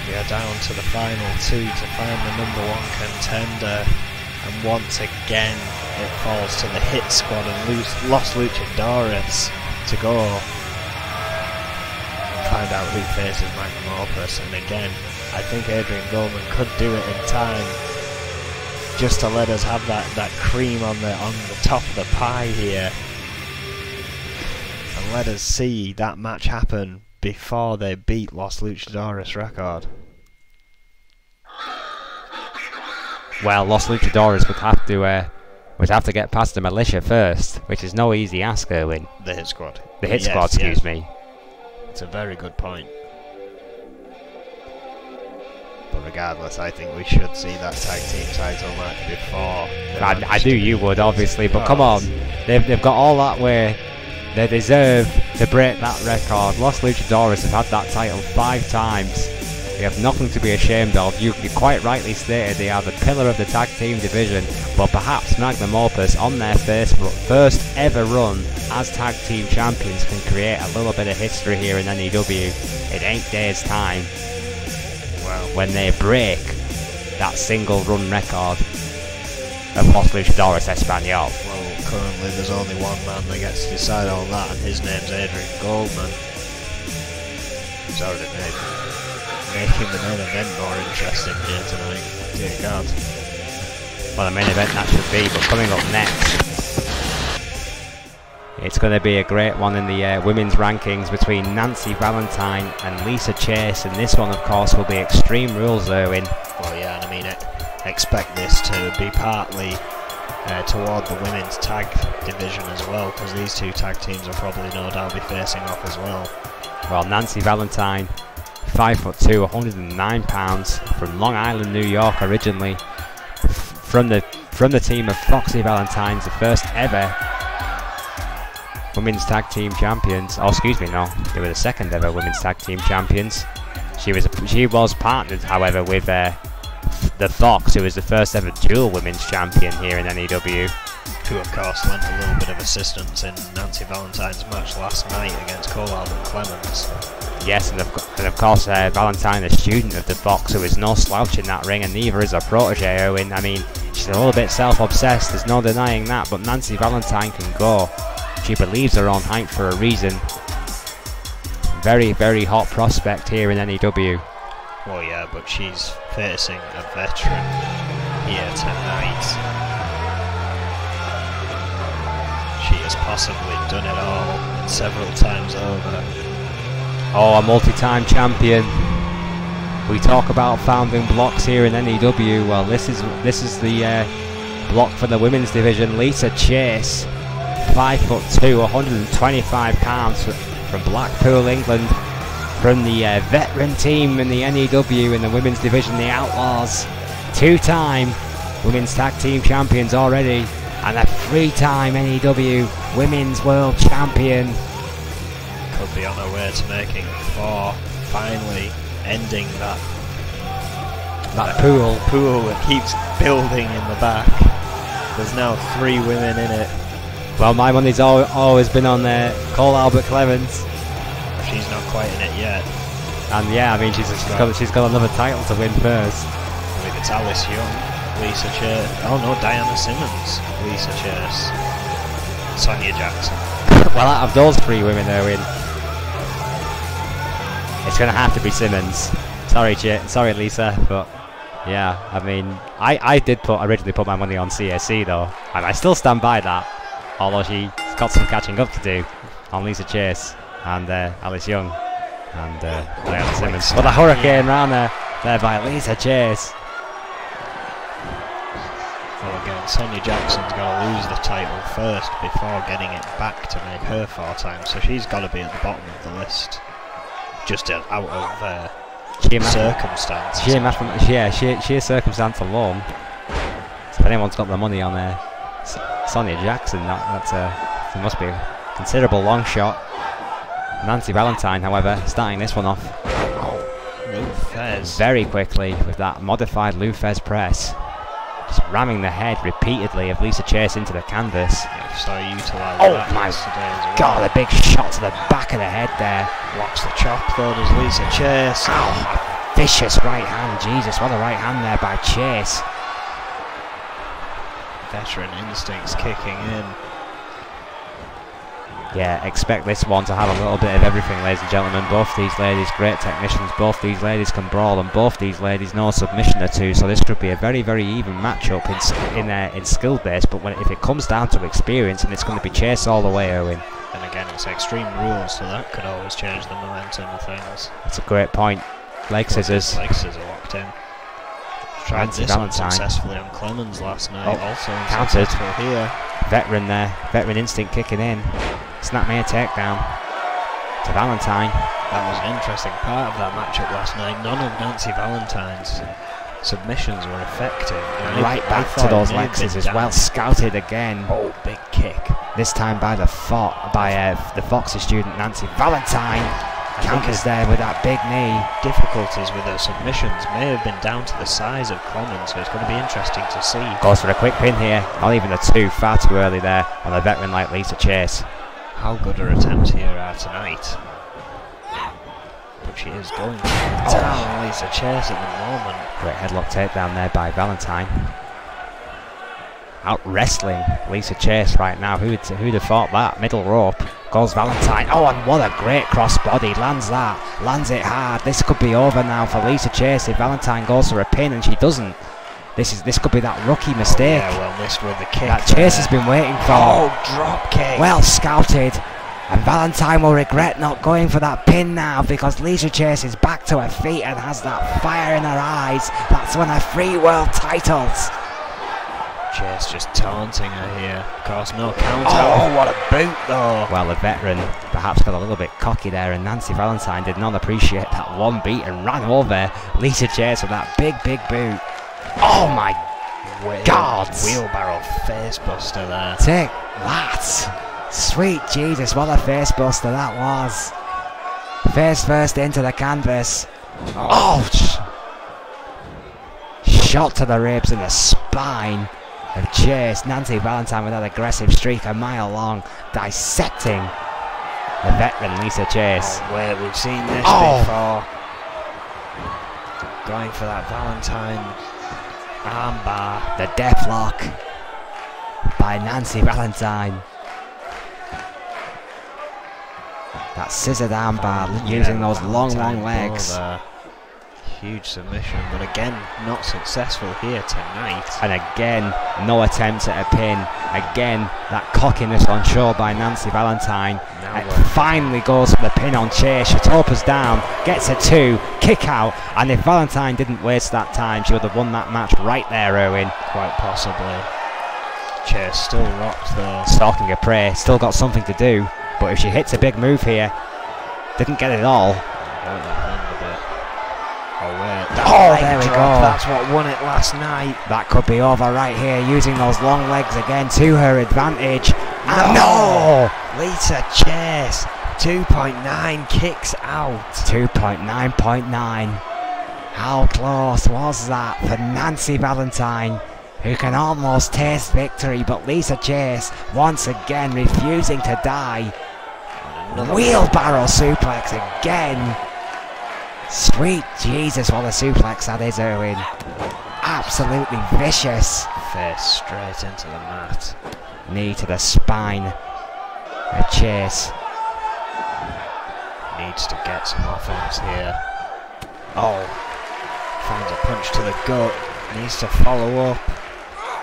we are down to the final two to find the #1 contender, and once again it falls to the Hit Squad and Los Luchadores to go and find out who faces Magnum Opus. And again, I think Adrian Goldman could do it in time just to let us have that cream on the top of the pie here. And let us see that match happen before they beat Los Luchadores record. Well, Los Luchadores would have to get past the Militia first, which is no easy ask, Erwin. The Hit Squad. The Hit Squad, excuse me. It's a very good point. But regardless, I think we should see that tag team title match before. I knew you would, obviously, but come on. They've got all that way. They deserve to break that record. Los Luchadores have had that title 5 times. They have nothing to be ashamed of. You quite rightly stated they are the pillar of the tag team division, but perhaps Magnum Opus on their first ever run as tag team champions can create a little bit of history here in NEW in 8 days' time. Well, when they break that single run record of Los Luchadores Espanol. Well, currently there's only one man that gets to decide on that, and his name's Adrian Goldman. He's already making the main event more interesting here tonight. Dear God. Well, the main event that should be, but coming up next, it's going to be a great one in the women's rankings between Nancy Valentine and Lisa Chase, and this one, of course, will be Extreme Rules, Erwin. Well, yeah, and I mean, expect this to be partly toward the women's tag division as well, because these two tag teams will probably no doubt be facing off as well. Well, Nancy Valentine, 5'2", 109 pounds, from Long Island, New York originally, from the team of Foxy Valentines, the first ever women's tag team champions. Oh, excuse me, no, they were the second ever women's tag team champions. She was partnered, however, with the Fox, who was the first ever dual women's champion here in NEW. Who, of course, lent a little bit of assistance in Nancy Valentine's match last night against Cole Albert Clemens. Yes, and of course, Valentine, a student of the Fox, who is no slouch in that ring, and neither is her protege, Owen. I mean, she's a little bit self-obsessed, there's no denying that, but Nancy Valentine can go. She believes her own height for a reason. Very, very hot prospect here in NEW. Well, yeah, but she's facing a veteran here tonight. She has possibly done it all several times over. Oh, a multi-time champion. We talk about founding blocks here in NEW. Well, this is the block for the women's division. Lisa Chase, 5'2", 125 pounds, from Blackpool, England, from the veteran team in the NEW in the women's division, the Outlaws. 2-time women's tag team champions already, and a 3-time NEW women's world champion. Could be on her way to making 4, finally ending that pool that keeps building in the back. There's now 3 women in it. Well, my money's always been on Cole Albert Clemens. She's not quite in it yet. And yeah, I mean, she's got another title to win first. I believe it's Alice Young, Lisa Chase. Oh no, Diana Simmons, Lisa Chase, Sonia Jackson. Well, out of those 3 women, Erwin, it's going to have to be Simmons. Sorry, Lisa, but yeah, I mean, I did originally put my money on CSC though, and I still stand by that. Although she's got some catching up to do on Lisa Chase and Alice Young and Diana Simmons. But a hurricane round there by Lisa Chase. Well, again, Sonia Jackson's got to lose the title first before getting it back to make her 4 times, so she's got to be at the bottom of the list. Just out of circumstance. Sheer circumstance alone. So if anyone's got the money on Sonia Jackson, there must be a considerable long shot. Nancy Valentine, however, starting this one off very quickly with that modified Lou Fez press. Just ramming the head repeatedly of Lisa Chase into the canvas. Yeah, so utilise that my God, a big shot to the back of the head there. Blocks the chop though, does Lisa Chase. Oh, a vicious right hand. Jesus, what a right hand there by Chase. Veteran instincts kicking in. Yeah, expect this one to have a little bit of everything, ladies and gentlemen. Both these ladies, great technicians. Both these ladies can brawl, and both these ladies know submission or two. So this could be a very, very even matchup in skill base. But if it comes down to experience, and it's going to be Chase all the way, Owen. And again, it's Extreme Rules, so that could always change the momentum of things. That's a great point. Leg scissors. Leg scissors locked in. Tried this one successfully on Clemens last night. Also countered here. Veteran there. Veteran instinct kicking in. Snapmare takedown to Valentine. That was an interesting part of that matchup last night. None of Nancy Valentine's submissions were effective. Right back to those leg scissors. Well scouted again. Oh, big kick. This time by the Foxy student Nancy Valentine. Counters there with that big knee. Difficulties with her submissions may have been down to the size of Clemens, so it's going to be interesting to see. Goes for a quick pin here. Not even a 2, far too early there on a veteran like Lisa Chase. How good her attempts here are tonight. But she is going down Lisa Chase at the moment. Great headlock takedown there by Valentine. Out wrestling Lisa Chase right now. Who'd have thought that? Middle rope. Goes Valentine. Oh, and what a great crossbody. Lands that. Lands it hard. This could be over now for Lisa Chase if Valentine goes for a pin and she doesn't. This could be that rookie mistake. Oh, yeah, well missed with the kick. That Chase has been waiting for. Oh, drop kick. Well scouted. And Valentine will regret not going for that pin now because Lisa Chase is back to her feet and has that fire in her eyes. That's one of her 3 world titles. Chase just taunting her here. Of course, no counter. Oh, what a boot though. Well, the veteran perhaps got a little bit cocky there, and Nancy Valentine did not appreciate that one beat and ran over Lisa Chase with that big boot. Oh my God! Wheelbarrow face buster there. Take that! Sweet Jesus, what a face buster that was. Face first into the canvas. Oh! Shot to the ribs and the spine of Chase. Nancy Valentine with that aggressive streak a mile long, dissecting the veteran Lisa Chase. Oh, wait, we've seen this before. Going for that Valentine armbar. The death lock by Nancy Valentine. That scissored armbar using those long legs. Huge submission, but again, not successful here tonight. And again, no attempt at a pin. Again, that cockiness on show by Nancy Valentine. It finally goes for the pin on Chase. Shatopa's down, gets a 2, kick out, and if Valentine didn't waste that time, she would have won that match right there, Owen. Quite possibly. Chase still rocked though. Stalking a prey, still got something to do, but if she hits a big move here, didn't get it all. There we go. That's what won it last night. That could be over right here, using those long legs again to her advantage. No! Lisa Chase, 2.9 kicks out. 2.9.9. How close was that for Nancy Valentine, who can almost taste victory, but Lisa Chase once again refusing to die. Wheelbarrow suplex again. Sweet Jesus, what a suplex that is, Owen. Absolutely vicious. Face straight into the mat. Knee to the spine. A Chase. Needs to get some offense here. Oh. Finds a punch to the gut. Needs to follow up.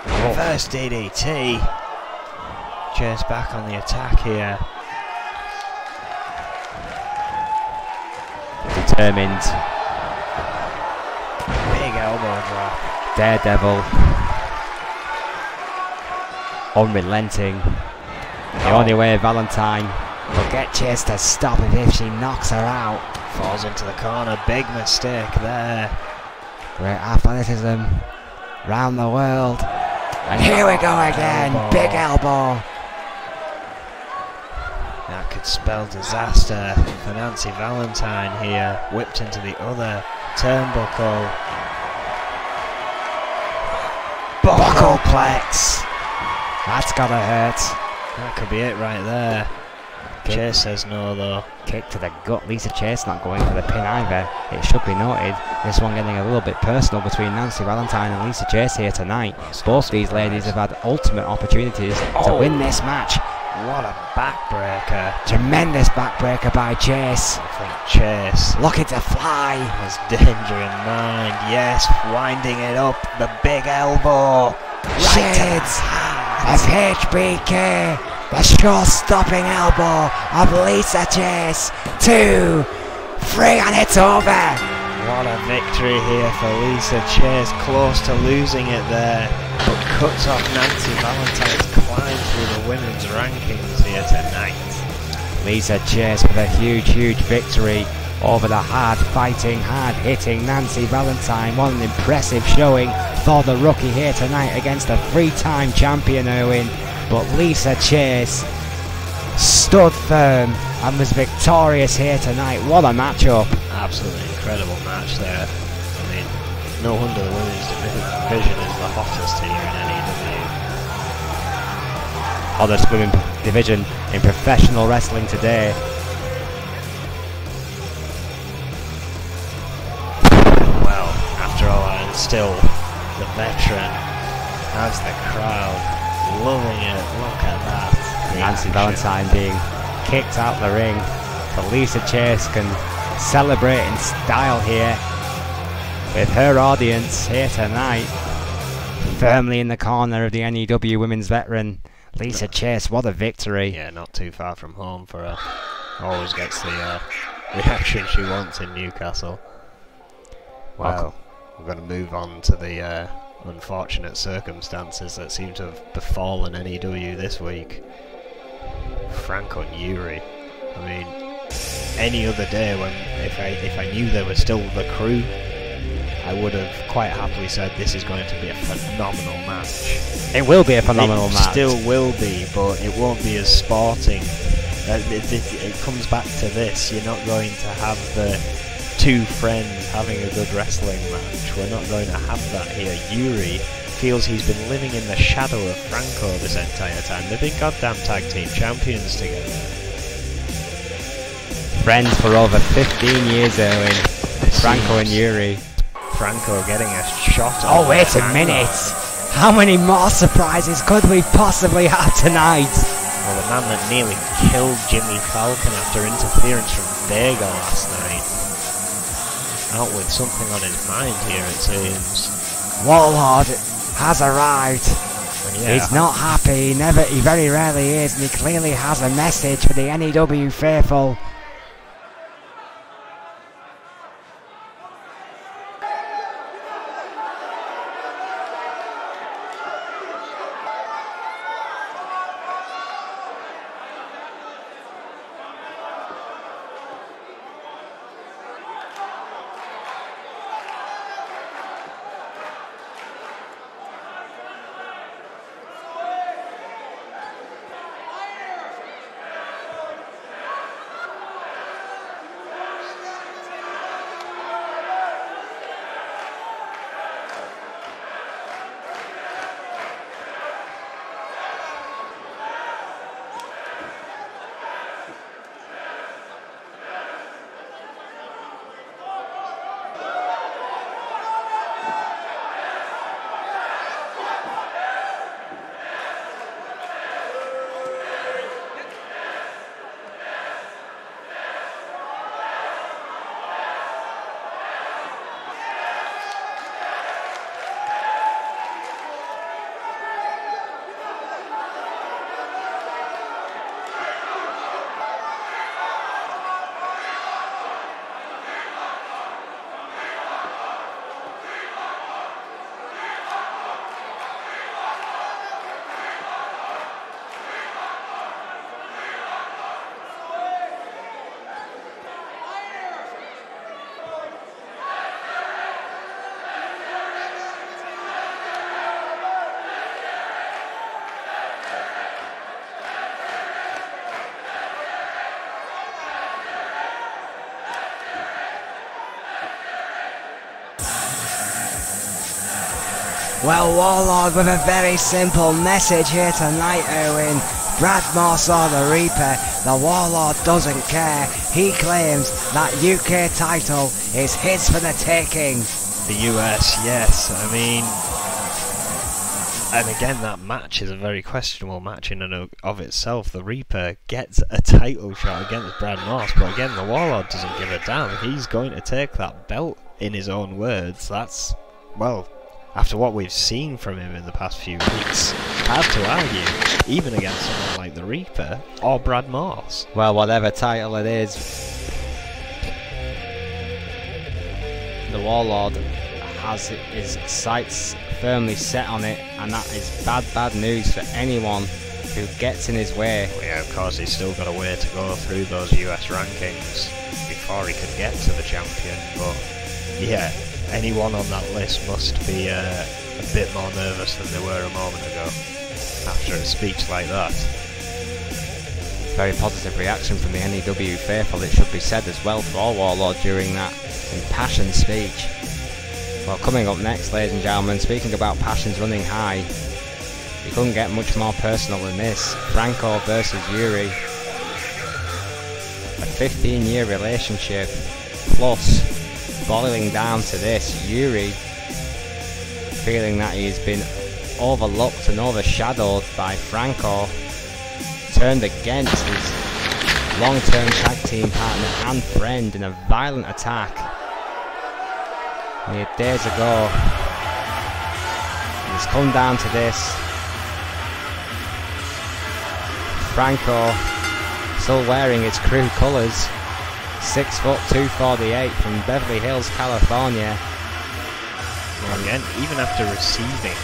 Reverse DDT. Chase back on the attack here. Determined. Big elbow drop. Daredevil. Unrelenting. The only way Valentine will get Chase to stop is if she knocks her out. Falls into the corner. Big mistake there. Great athleticism. Round the world. And here we go again. Elbow. Big elbow. That could spell disaster for Nancy Valentine here. Whipped into the other turnbuckle. Buckleplex. That's gotta hurt. That could be it right there. Chase says no though. Kick to the gut. Lisa Chase not going for the pin either. It should be noted, this one getting a little bit personal between Nancy Valentine and Lisa Chase here tonight. Both these ladies have had ultimate opportunities to win this match. What a backbreaker. Tremendous backbreaker by Chase. I think Chase looking to fly. Has danger in mind. Yes, winding it up. The big elbow. Shades of HBK. The show-stopping elbow of Lisa Chase. 2, 3, and it's over. What a victory here for Lisa Chase. Close to losing it there, but cuts off Nancy Valentine's climb through the women's rankings here tonight. Lisa Chase with a huge victory over the hard-fighting, hard-hitting Nancy Valentine. What an impressive showing for the rookie here tonight against a 3-time champion, Owen. But Lisa Chase stood firm and was victorious here tonight. What a matchup! Absolutely incredible match there. I mean, no wonder the women's division is the hottest here in NEW. Hottest women's division in professional wrestling today. Well, after all that, and still the veteran has the crowd loving it. Look at that. Nancy Valentine being kicked out the ring. So Lisa Chase can celebrate in style here with her audience here tonight. Firmly in the corner of the N.E.W. women's veteran Lisa Chase. What a victory. Yeah, not too far from home for her. Always gets the reaction she wants in Newcastle. Well, we're going to move on to the unfortunate circumstances that seem to have befallen N.E.W. this week. Franco and Yuri. I mean, any other day when if I knew they were still the crew, I would have quite happily said this is going to be a phenomenal match. It will be a phenomenal match. It still will be, but it won't be as sporting. It comes back to this. You're not going to have the two friends having a good wrestling match. We're not going to have that here. Yuri feels he's been living in the shadow of Franco this entire time. They've been goddamn tag team champions together. Friends for over 15 years, Erwin. Franco and Yuri. Franco getting a shot. Oh, wait a minute. How many more surprises could we possibly have tonight? Well, the man that nearly killed Jimmy Falcon after interference from Vega last night. Out with something on his mind here, it seems. Warlord has arrived. Yeah. He's not happy, he very rarely is, and he clearly has a message for the N.E.W. faithful. Well, Warlord with a very simple message here tonight, Owen. Brad Moore saw the Reaper. The Warlord doesn't care. He claims that UK title is his for the taking. The US, yes. I mean, and again, that match is a very questionable match in and of itself. The Reaper gets a title shot against Brad Morse, but again, the Warlord doesn't give a damn. He's going to take that belt, in his own words. That's, well, after what we've seen from him in the past few weeks, hard to argue, even against someone like the Reaper or Brad Morse. Well, whatever title it is, the Warlord has his sights firmly set on it, and that is bad news for anyone who gets in his way. Well, yeah, of course, he's still got a way to go through those US rankings before he could get to the champion, but yeah, anyone on that list must be a bit more nervous than they were a moment ago after a speech like that. Very positive reaction from the N.E.W faithful, it should be said as well, for Warlord during that impassioned speech. Well, coming up next, ladies and gentlemen, speaking about passions running high, you couldn't get much more personal than this. Franco versus Yuri. A 15-year relationship, plus boiling down to this, Yuri feeling that he's been overlooked and overshadowed by Franco, turned against his long-term tag team partner and friend in a violent attack mere days ago. It's come down to this. Franco still wearing his crew colours, 6 foot 248 from Beverly Hills, California. Well, again, even after receiving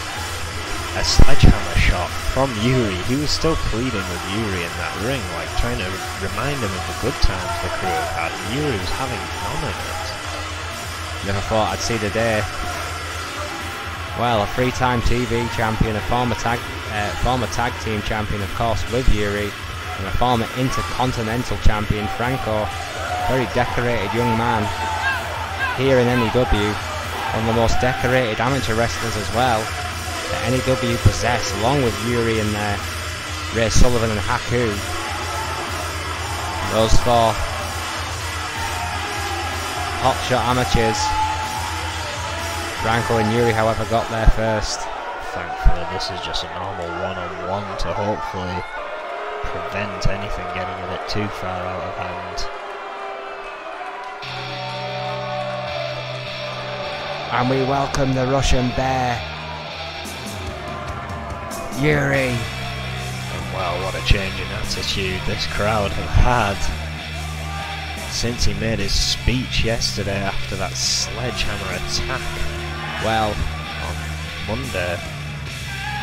a sledgehammer shot from Yuri, he was still pleading with Yuri in that ring, like trying to remind him of the good times the crew have had. Yuri was having none of it. Never thought I'd see the day. Well, a 3-time TV champion, a former tag team champion, of course, with Yuri, and a former intercontinental champion, Franco. Very decorated young man here in N.E.W. One of the most decorated amateur wrestlers as well that N.E.W possess, along with Yuri and Ray Sullivan and Haku. Those 4 hotshot amateurs. Franco and Yuri, however, got there first. Thankfully, this is just a normal one-on-one to hopefully prevent anything getting a bit too far out of hand. And we welcome the Russian Bear, Yuri. And well, what a change in attitude this crowd have had since he made his speech yesterday after that sledgehammer attack. Well, on Monday.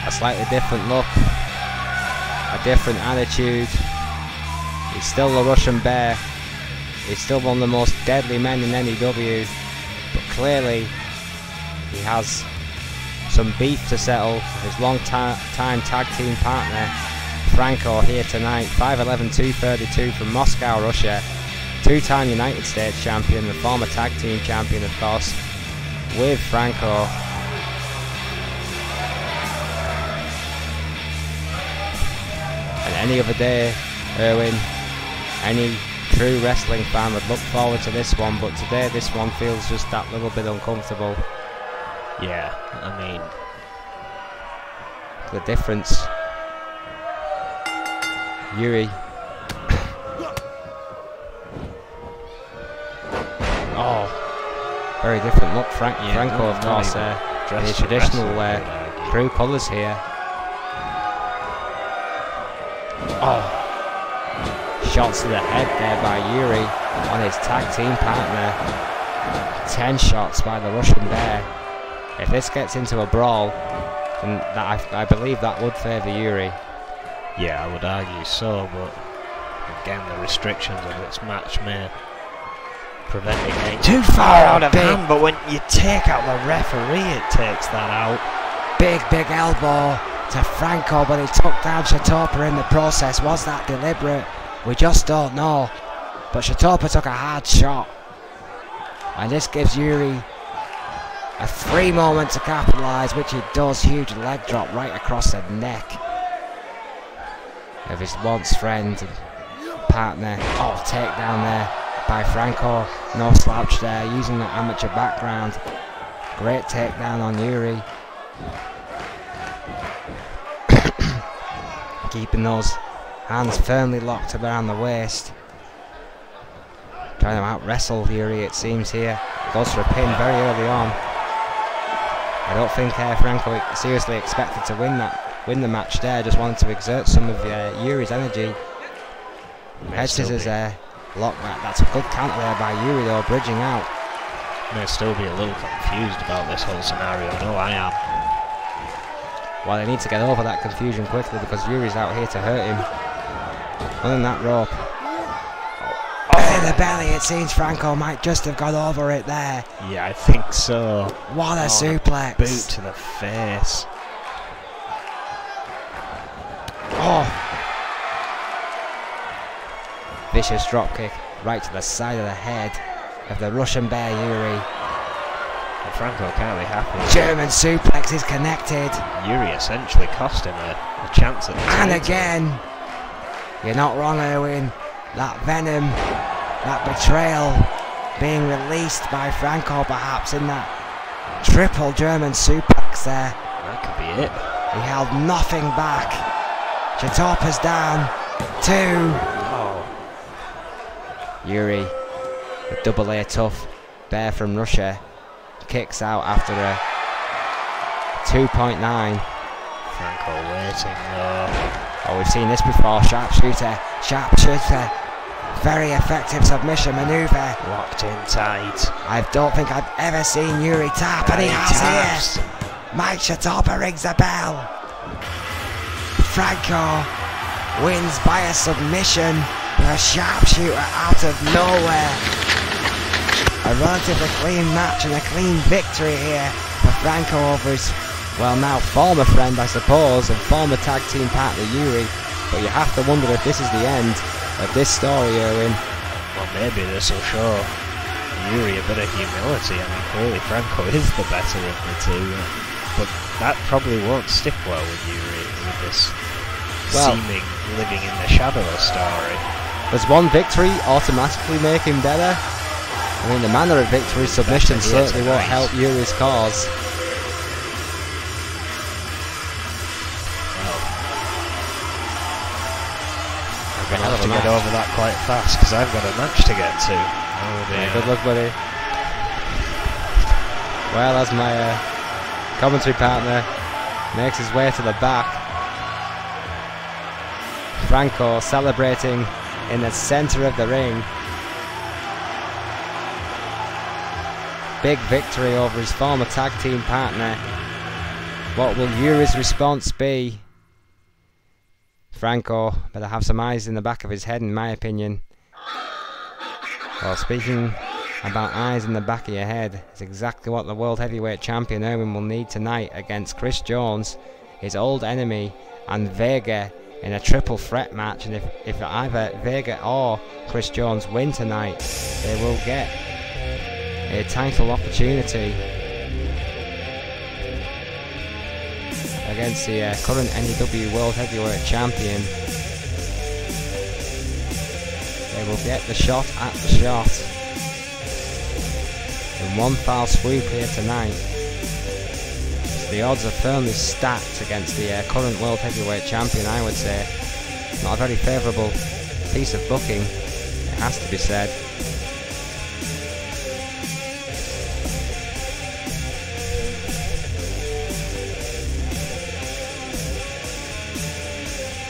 A slightly different look, a different attitude. He's still the Russian Bear. He's still one of the most deadly men in N.E.W. But clearly, he has some beef to settle with his long-time tag team partner, Franco, here tonight. 5'11", 232 from Moscow, Russia. 2-time United States champion, the former tag team champion, of course, with Franco. And any other day, Erwin, any true wrestling fan would look forward to this one, but today this one feels just that little bit uncomfortable. Yeah, I mean, the difference. Yuri. Oh, very different look. Franco, of course, in his traditional crew colours here. Oh, shots to the head there by Yuri on his tag team partner. 10 shots by the Russian Bear. If this gets into a brawl, then I believe that would favour Yuri. Yeah, I would argue so, but again, the restrictions of this match may prevent it getting too far out of hand, but when you take out the referee, it takes that out. Big elbow to Franco, but he took down Shatopa in the process. Was that deliberate? We just don't know. But Shatopa took a hard shot. And this gives Yuri a free moment to capitalise, which he does. Huge leg drop right across the neck of his once friend and partner. Oh, takedown there by Franco. No slouch there, using that amateur background. Great takedown on Yuri. Keeping those hands firmly locked around the waist. Trying to out-wrestle Yuri, it seems here. Goes for a pin very early on. I don't think Franco seriously expected to win the match there. Just wanted to exert some of Yuri's energy. Head scissors lock that. That's a good counter there by Yuri though, bridging out. May still be a little confused about this whole scenario. No, I am. Well, they need to get over that confusion quickly because Yuri's out here to hurt him. Running that rope. In the belly, it seems Franco might just have got over it there. Yeah, I think so. What a suplex. Boot to the face. Oh. Vicious dropkick right to the side of the head of the Russian bear Yuri. And Franco can't be happy. German suplex is connected. Yuri essentially cost him a chance at the And title. again. You're not wrong, Erwin. That venom, that betrayal being released by Franco perhaps in that triple German suplex there. That could be it. He held nothing back. Chatopa's down. 2. Oh, Yuri, the double A tough bear from Russia, kicks out after a 2.9. Franco waiting though. Oh, we've seen this before. Sharpshooter. Very effective submission maneuver. Locked in tight. I don't think I've ever seen Yuri tap, and he has taps. here. Mike Chatopa rings a bell. Franco wins by a submission with a sharpshooter out of nowhere. A relatively clean match and a clean victory here for Franco over his, Well, now former friend, I suppose, and former tag team partner Yuri. But you have to wonder if this is the end of this story, Erwin. Well, maybe this will show Yuri a bit of humility. I mean, clearly Franco is the better of the two, but that probably won't stick well with Yuri, with this seeming living in the shadow story. Does one victory automatically make him better? I mean, the manner of victory submission certainly won't help Yuri's cause. I'm going to have to get over that quite fast because I've got a match to get to. Oh dear. Yeah, good luck, buddy. Well, as my commentary partner makes his way to the back, Franco celebrating in the centre of the ring. Big victory over his former tag team partner. What will Yuri's response be? Franco better have some eyes in the back of his head, in my opinion. Well, speaking about eyes in the back of your head, it's exactly what the World Heavyweight Champion Erwin will need tonight against Chris Jones, his old enemy, and Vega in a triple threat match. And if either Vega or Chris Jones win tonight, they will get a title opportunity against the current N.E.W. World Heavyweight Champion. They will get the shot at the shot in one foul swoop here tonight. So the odds are firmly stacked against the current World Heavyweight Champion, I would say. Not a very favourable piece of booking, it has to be said.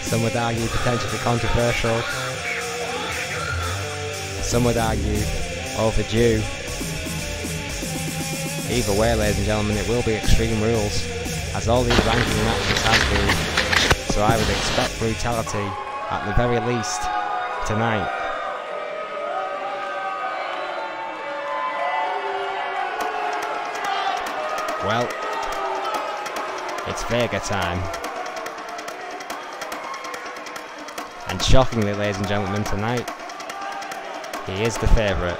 Some would argue potentially controversial. Some would argue overdue. Either way, ladies and gentlemen, it will be Extreme Rules, as all these ranking matches have been. So I would expect brutality, at the very least, tonight. Well, it's Vega time. And shockingly, ladies and gentlemen, tonight, he is the favourite.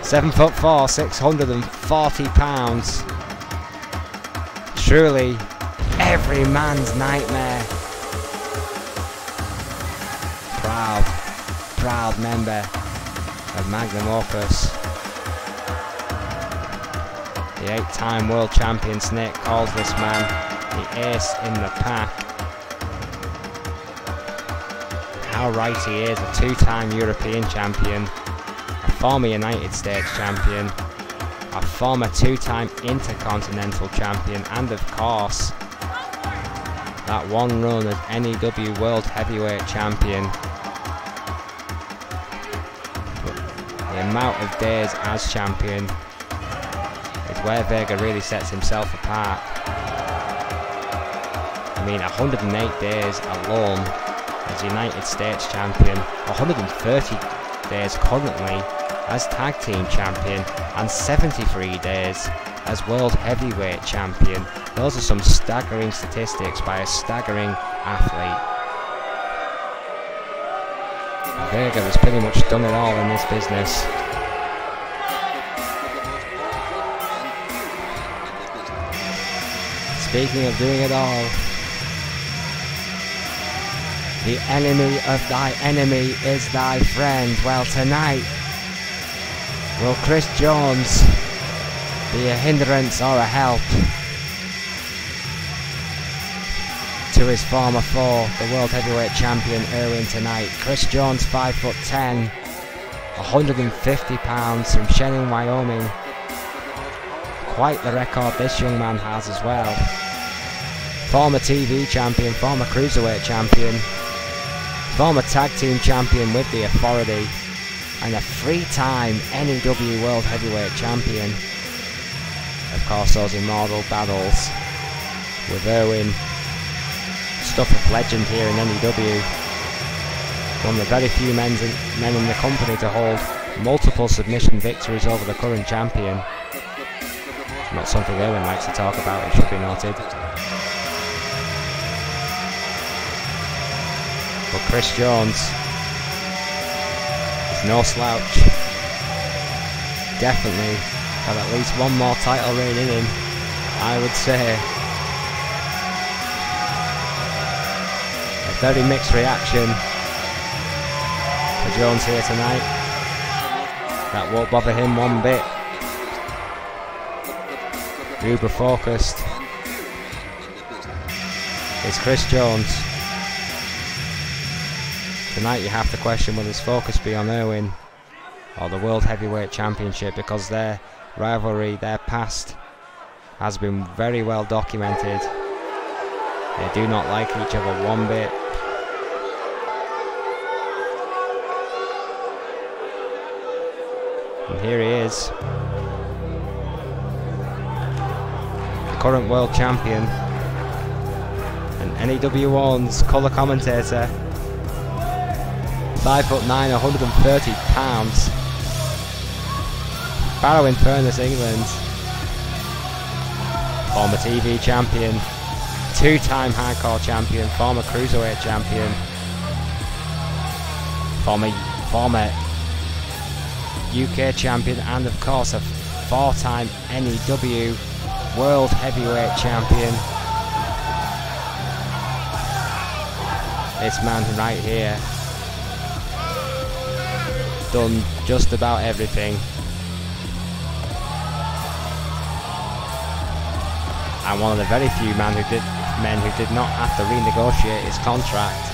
7'4", 640 pounds. Truly, every man's nightmare. Proud member of Magnum Opus. The 8-time world champion Snake calls this man the ace in the pack. How right he is, a 2-time European champion, a former United States champion, a former 2-time Intercontinental champion, and of course, that one run as N.E.W. World Heavyweight Champion. The amount of days as champion is where Vega really sets himself apart. I mean, 108 days alone as United States champion, 130 days currently as tag team champion, and 73 days as world heavyweight champion. Those are some staggering statistics by a staggering athlete. Vega has pretty much done it all in this business. Speaking of doing it all, the enemy of thy enemy is thy friend. Well, tonight, will Chris Jones be a hindrance or a help to his former foe, the World Heavyweight Champion Irwin tonight? Chris Jones, 5'10", 150 pounds, from Shenning, Wyoming. Quite the record this young man has as well. Former TV champion, former cruiserweight champion, former tag team champion with the Authority, and a 3-time N.E.W. World Heavyweight Champion. Of course, those immortal battles with Irwin, stuff of legend here in N.E.W. One of the very few men in the company to hold multiple submission victories over the current champion. Not something Irwin likes to talk about, it should be noted. But Chris Jones is no slouch. Definitely got at least one more title reign in him, I would say. A very mixed reaction for Jones here tonight. That won't bother him one bit. Uber focused is Chris Jones. Tonight you have to question will his focus be on Irwin or the World Heavyweight Championship, because their rivalry, their past, has been very well documented. They do not like each other one bit. And here he is, the current world champion and N.E.W. Owens colour commentator. 5'9", 130 pounds. Barrow-in-Furness, England. Former TV champion, 2-time hardcore champion, former cruiserweight champion, former UK champion, and of course a 4-time N.E.W. World Heavyweight Champion. This man right here, done just about everything. And one of the very few men who did not have to renegotiate his contract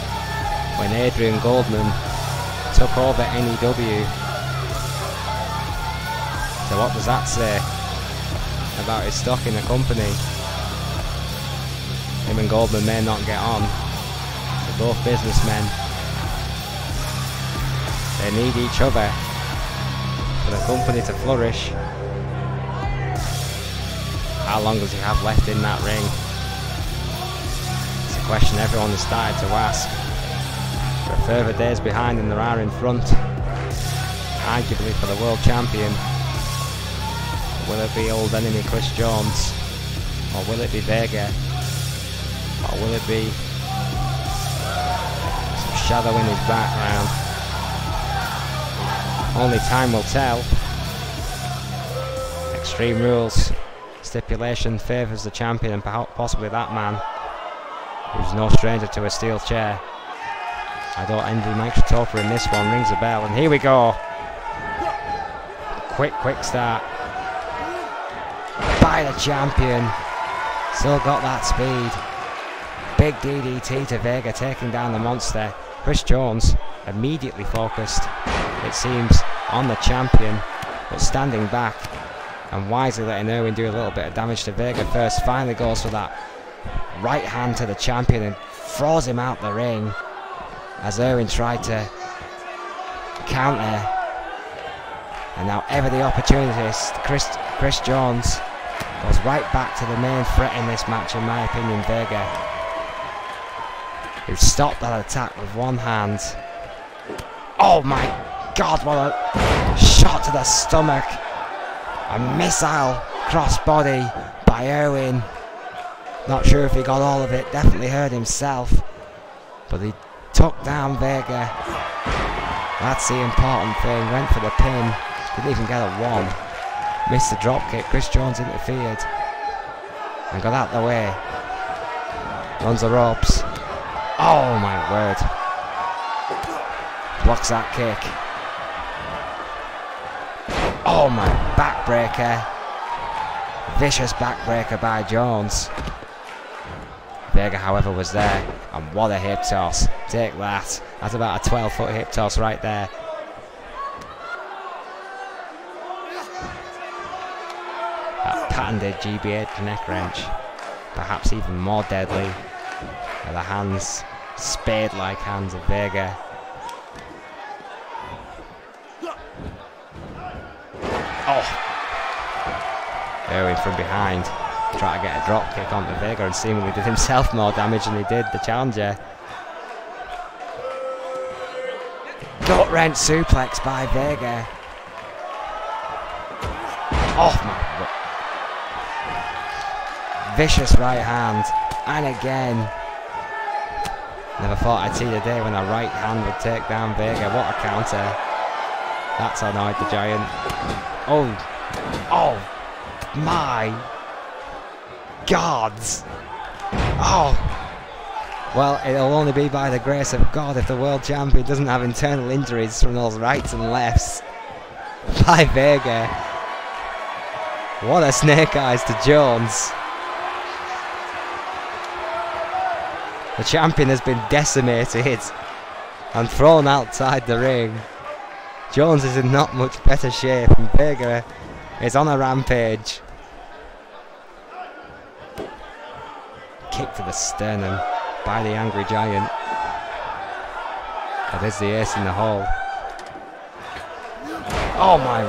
when Adrian Goldman took over N.E.W. So what does that say about his stock in the company? Him and Goldman may not get on. They're both businessmen. They need each other for the company to flourish. How long does he have left in that ring? It's a question everyone has started to ask. There are further days behind than there are in front. Arguably for the world champion. Will it be old enemy Chris Jones? Or will it be Vega? Or will it be some shadow in his background? Only time will tell. Extreme Rules stipulation favours the champion, and possibly that man, who's no stranger to a steel chair. I don't envy Mike Toper in this one. Rings a bell, and here we go. Quick start by the champion. Still got that speed. Big DDT to Vega, taking down the monster. Chris Jones immediately focused, it seems, on the champion, but standing back and wisely letting Irwin do a little bit of damage to Vega first. Finally goes for that right hand to the champion and throws him out the ring as Irwin tried to counter. And now ever the opportunist, Chris Jones goes right back to the main threat in this match, in my opinion, Vega, who stopped that attack with one hand. Oh my God, what a shot to the stomach. A missile crossbody by Irwin. Not sure if he got all of it, definitely hurt himself. But he took down Vega. That's the important thing. Went for the pin. Didn't even get a 1. Missed the drop kick. Chris Jones interfered. And got out the way. Runs the ropes. Oh my word. Blocks that kick. Oh my, backbreaker. Vicious backbreaker by Jones. Vega, however, was there. And what a hip toss. Take that. That's about a 12-foot hip toss right there. That patented GB8 neck wrench. Perhaps even more deadly. With the hands, spade-like hands of Vega. Oh! Irwin from behind. Try to get a drop kick onto Vega and seemingly did himself more damage than he did the challenger. Gut wrench suplex by Vega. Oh my god. Vicious right hand. And again. Never thought I'd see the day when a right hand would take down Vega. What a counter. That's annoyed the Giant. Oh. Oh my gods. Oh. Well, it'll only be by the grace of God if the world champion doesn't have internal injuries from those rights and lefts. By Vega. What a snake eyes to Jones. The champion has been decimated and thrown outside the ring. Jones is in not much better shape and Vega is on a rampage. Kick to the sternum by the angry Giant. That is the ace in the hole. Oh my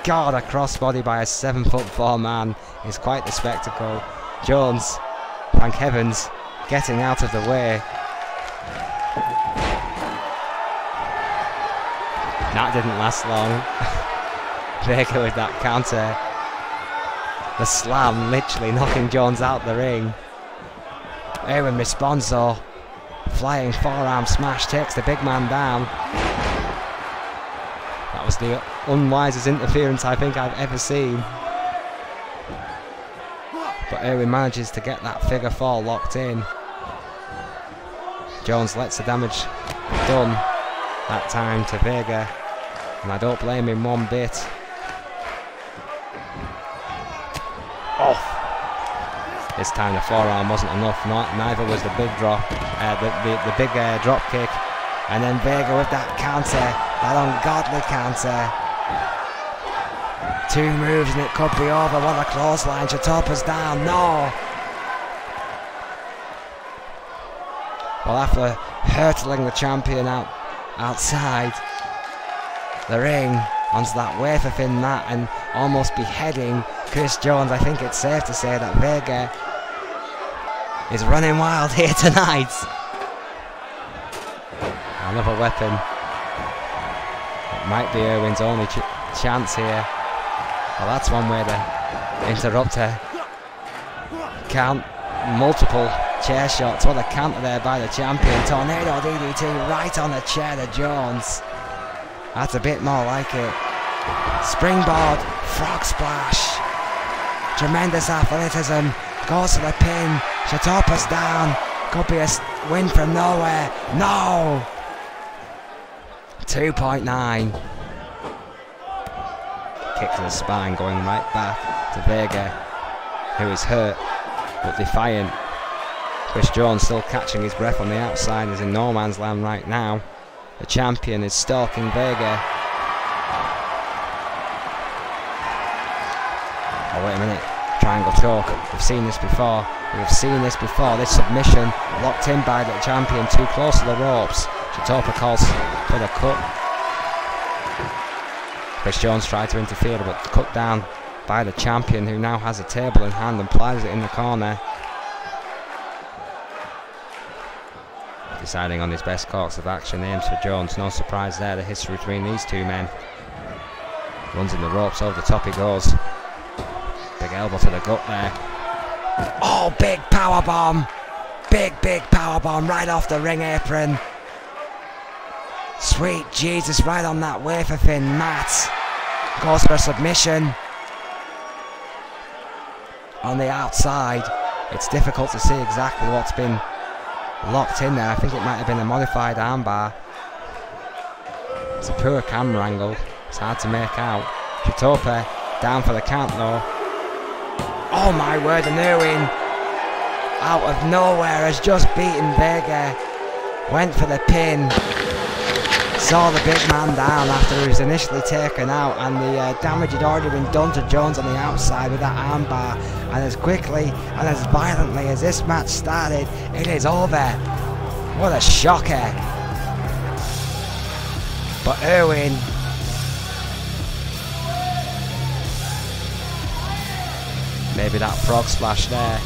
god, a crossbody by a 7'4" man is quite the spectacle. Jones, thank heavens, getting out of the way. That didn't last long. Vega with that counter. The slam literally knocking Jones out the ring. Irwin responds though. Flying forearm smash takes the big man down. That was the unwisest interference I think I've ever seen. But Irwin manages to get that figure 4 locked in. Jones lets the damage done that time to Vega. And I don't blame him one bit. Off. This time the forearm wasn't enough. Neither was the big drop, the big drop kick. And then Vega with that counter, that ungodly counter. 2 moves and it could be over. What a clothesline! Chatopa's down. No. Well, after hurtling the champion outside the ring onto that wafer thin mat and almost beheading Chris Jones, I think it's safe to say that Vega is running wild here tonight. Another weapon. It might be Irwin's only chance here. Well, that's one way to interrupt her. Count multiple chair shots. What a counter there by the champion. Tornado DDT right on the chair to Jones. That's a bit more like it. Springboard, frog splash. Tremendous athleticism. Goes to the pin. Chatopa's down. Could be a win from nowhere. No! 2.9. Kick to the spine going right back to Vega, who is hurt but defiant. Chris Jones still catching his breath on the outside, is in no man's land right now. The champion is stalking Vega. Oh wait a minute, triangle choke. We've seen this before. We've seen this before. This submission locked in by the champion, too close to the ropes. Chatopa calls for the cut. Chris Jones tried to interfere but cut down by the champion, who now has a table in hand and plies it in the corner. Deciding on his best course of action, aims for Jones. No surprise there, the history between these two men. Runs in the ropes, over the top he goes. Big elbow to the gut there. Oh, big power bomb! Big power bomb right off the ring apron. Sweet Jesus, right on that wafer thin mat. Goes for a submission. On the outside, it's difficult to see exactly what's been locked in there. I think it might have been a modified armbar. It's a poor camera angle. It's hard to make out. Chitope down for the count though. Oh my word, N.E.W out of nowhere has just beaten Vega. Went for the pin. Saw the big man down after he was initially taken out, and the damage had already been done to Jones on the outside with that armbar. And as quickly and as violently as this match started, it is over. What a shocker. But Irwin, maybe that frog splash there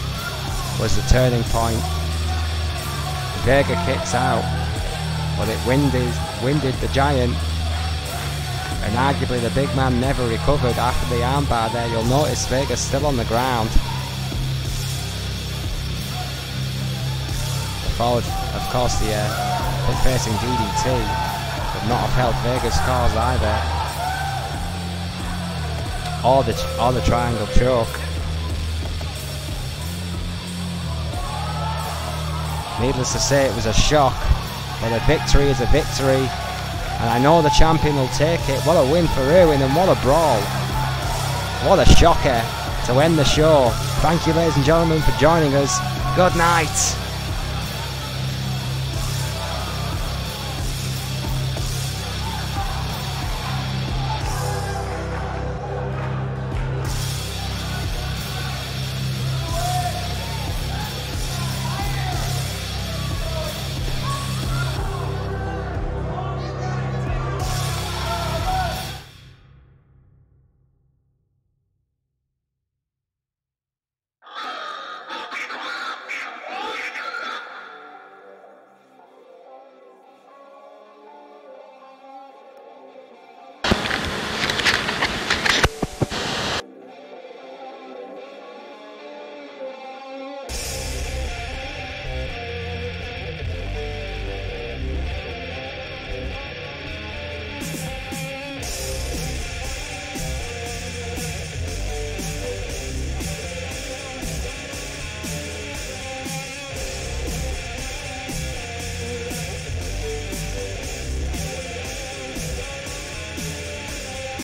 was the turning point. Vega kicks out, but it winded the giant, and arguably the big man never recovered after the armbar there. You'll notice Vega's still on the ground. Forward, of course, the facing DDT would not have helped Vega's cause either. Or the triangle choke. Needless to say, it was a shock, but a victory is a victory, and I know the champion will take it. What a win for Irwin, and what a brawl. What a shocker to end the show. Thank you, ladies and gentlemen, for joining us. Good night.